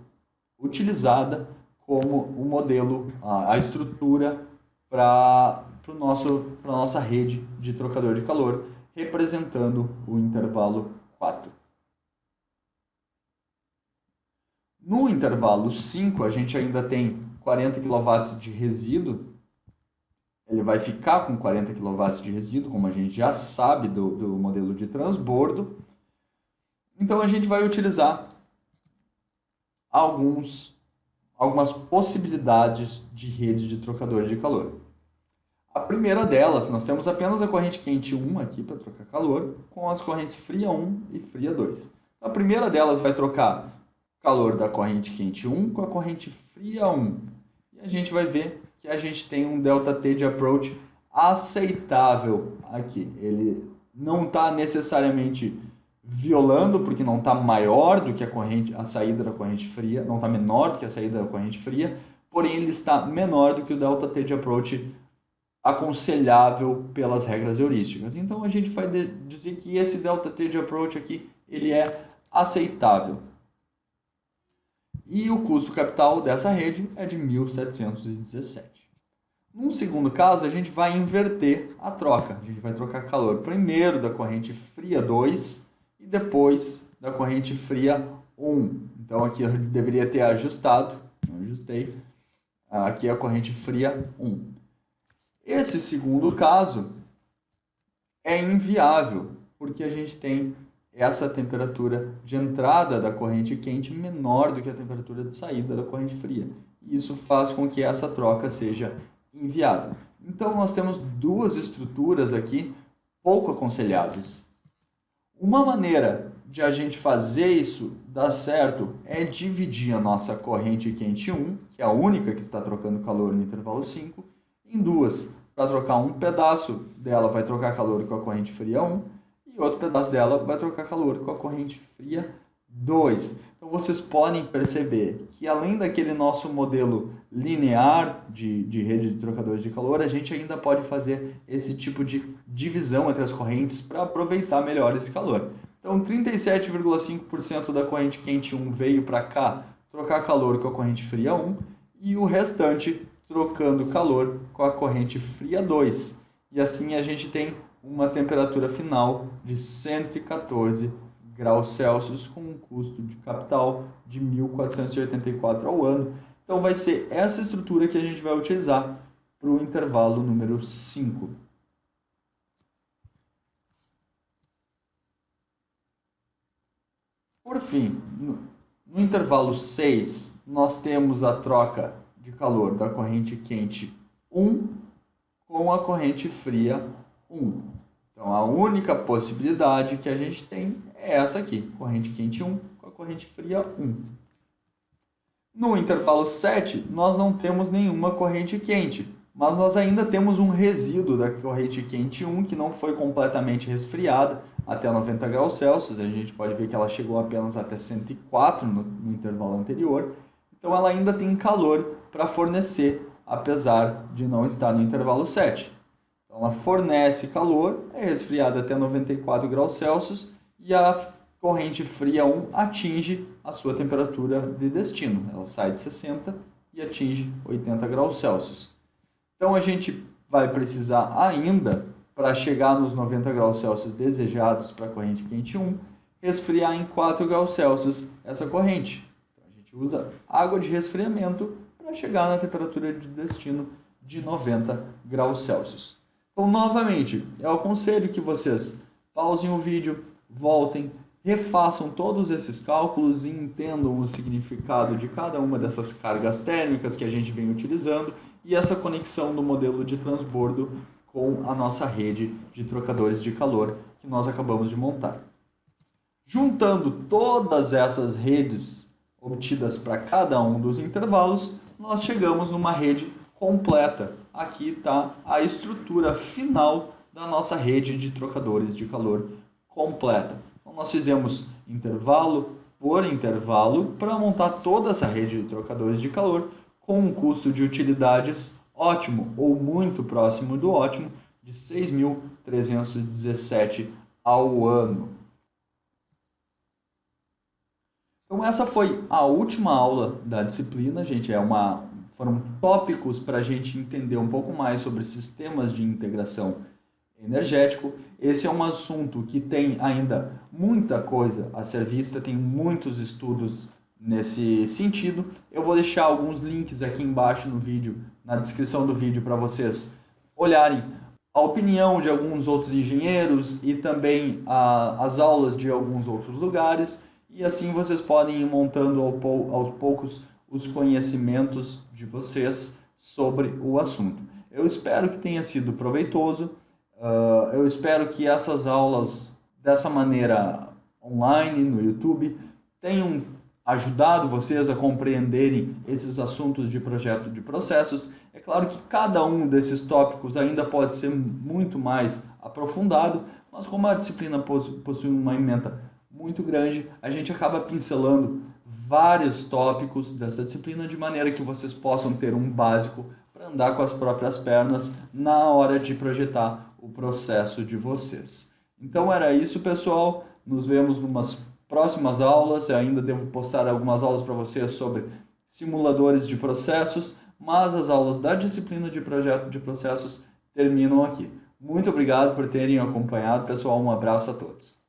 utilizada como o modelo, a estrutura para a nossa rede de trocador de calor, representando o intervalo 4. No intervalo 5, a gente ainda tem 40 kW de resíduo. Ele vai ficar com 40 kW de resíduo, como a gente já sabe do modelo de transbordo. Então, a gente vai utilizar algumas possibilidades de rede de trocador de calor. A primeira delas, nós temos apenas a corrente quente 1 aqui para trocar calor, com as correntes fria 1 e fria 2. A primeira delas vai trocar calor da corrente quente 1 com a corrente fria 1. E a gente vai ver que a gente tem um ΔT de approach aceitável aqui. Ele não está necessariamente violando, porque não está maior do que a saída da corrente fria, não está menor do que a saída da corrente fria, porém ele está menor do que o ΔT de approach aconselhável pelas regras heurísticas. Então a gente vai dizer que esse ΔT de approach aqui ele é aceitável. E o custo capital dessa rede é de 1.717. Num segundo caso, a gente vai inverter a troca. A gente vai trocar calor primeiro da corrente fria 2 e depois da corrente fria 1. Então aqui eu deveria ter ajustado, não ajustei. Aqui é a corrente fria 1. Esse segundo caso é inviável, porque a gente tem essa temperatura de entrada da corrente quente menor do que a temperatura de saída da corrente fria. E isso faz com que essa troca seja inviável. Então, nós temos duas estruturas aqui pouco aconselháveis. Uma maneira de a gente fazer isso dar certo é dividir a nossa corrente quente 1, que é a única que está trocando calor no intervalo 5, em duas. Para trocar um pedaço dela vai trocar calor com a corrente fria 1 e outro pedaço dela vai trocar calor com a corrente fria 2. Então vocês podem perceber que além daquele nosso modelo linear de rede de trocadores de calor, a gente ainda pode fazer esse tipo de divisão entre as correntes para aproveitar melhor esse calor. Então 37,5% da corrente quente 1 veio para cá trocar calor com a corrente fria 1 e o restante trocando calor com a corrente fria 2. E assim a gente tem uma temperatura final de 114 graus Celsius com um custo de capital de 1.484 ao ano. Então vai ser essa estrutura que a gente vai utilizar para o intervalo número 5. Por fim, no intervalo 6, nós temos a troca de calor da corrente quente 1 com a corrente fria 1. Então, a única possibilidade que a gente tem é essa aqui, corrente quente 1 com a corrente fria 1. No intervalo 7, nós não temos nenhuma corrente quente, mas nós ainda temos um resíduo da corrente quente 1 que não foi completamente resfriada até 90 graus Celsius. A gente pode ver que ela chegou apenas até 104 no intervalo anterior. Então, ela ainda tem calor para fornecer, apesar de não estar no intervalo 7. Então, ela fornece calor, é resfriada até 94 graus Celsius e a corrente fria 1 atinge a sua temperatura de destino. Ela sai de 60 e atinge 80 graus Celsius. Então, a gente vai precisar ainda, para chegar nos 90 graus Celsius desejados para a corrente quente 1, resfriar em 4 graus Celsius essa corrente. Então, a gente usa água de resfriamento para chegar na temperatura de destino de 90 graus Celsius. Então, novamente, eu aconselho que vocês pausem o vídeo, voltem, refaçam todos esses cálculos e entendam o significado de cada uma dessas cargas térmicas que a gente vem utilizando e essa conexão do modelo de transbordo com a nossa rede de trocadores de calor que nós acabamos de montar. Juntando todas essas redes obtidas para cada um dos intervalos, nós chegamos numa rede completa. Aqui está a estrutura final da nossa rede de trocadores de calor completa. Então, nós fizemos intervalo por intervalo para montar toda essa rede de trocadores de calor com um custo de utilidades ótimo ou muito próximo do ótimo de 6.317 ao ano. Então essa foi a última aula da disciplina, gente. Foram tópicos para a gente entender um pouco mais sobre sistemas de integração energético. Esse é um assunto que tem ainda muita coisa a ser vista, tem muitos estudos nesse sentido. Eu vou deixar alguns links aqui embaixo no vídeo, na descrição do vídeo, para vocês olharem a opinião de alguns outros engenheiros e também as aulas de alguns outros lugares. E assim vocês podem ir montando aos poucos os conhecimentos de vocês sobre o assunto. Eu espero que tenha sido proveitoso. Eu espero que essas aulas, dessa maneira online, no YouTube, tenham ajudado vocês a compreenderem esses assuntos de projeto de processos. É claro que cada um desses tópicos ainda pode ser muito mais aprofundado, mas como a disciplina possui uma ementa muito grande, a gente acaba pincelando vários tópicos dessa disciplina de maneira que vocês possam ter um básico para andar com as próprias pernas na hora de projetar o processo de vocês. Então era isso, pessoal. Nos vemos numas próximas aulas. Eu ainda devo postar algumas aulas para vocês sobre simuladores de processos, mas as aulas da disciplina de projeto de processos terminam aqui. Muito obrigado por terem acompanhado, pessoal. Um abraço a todos.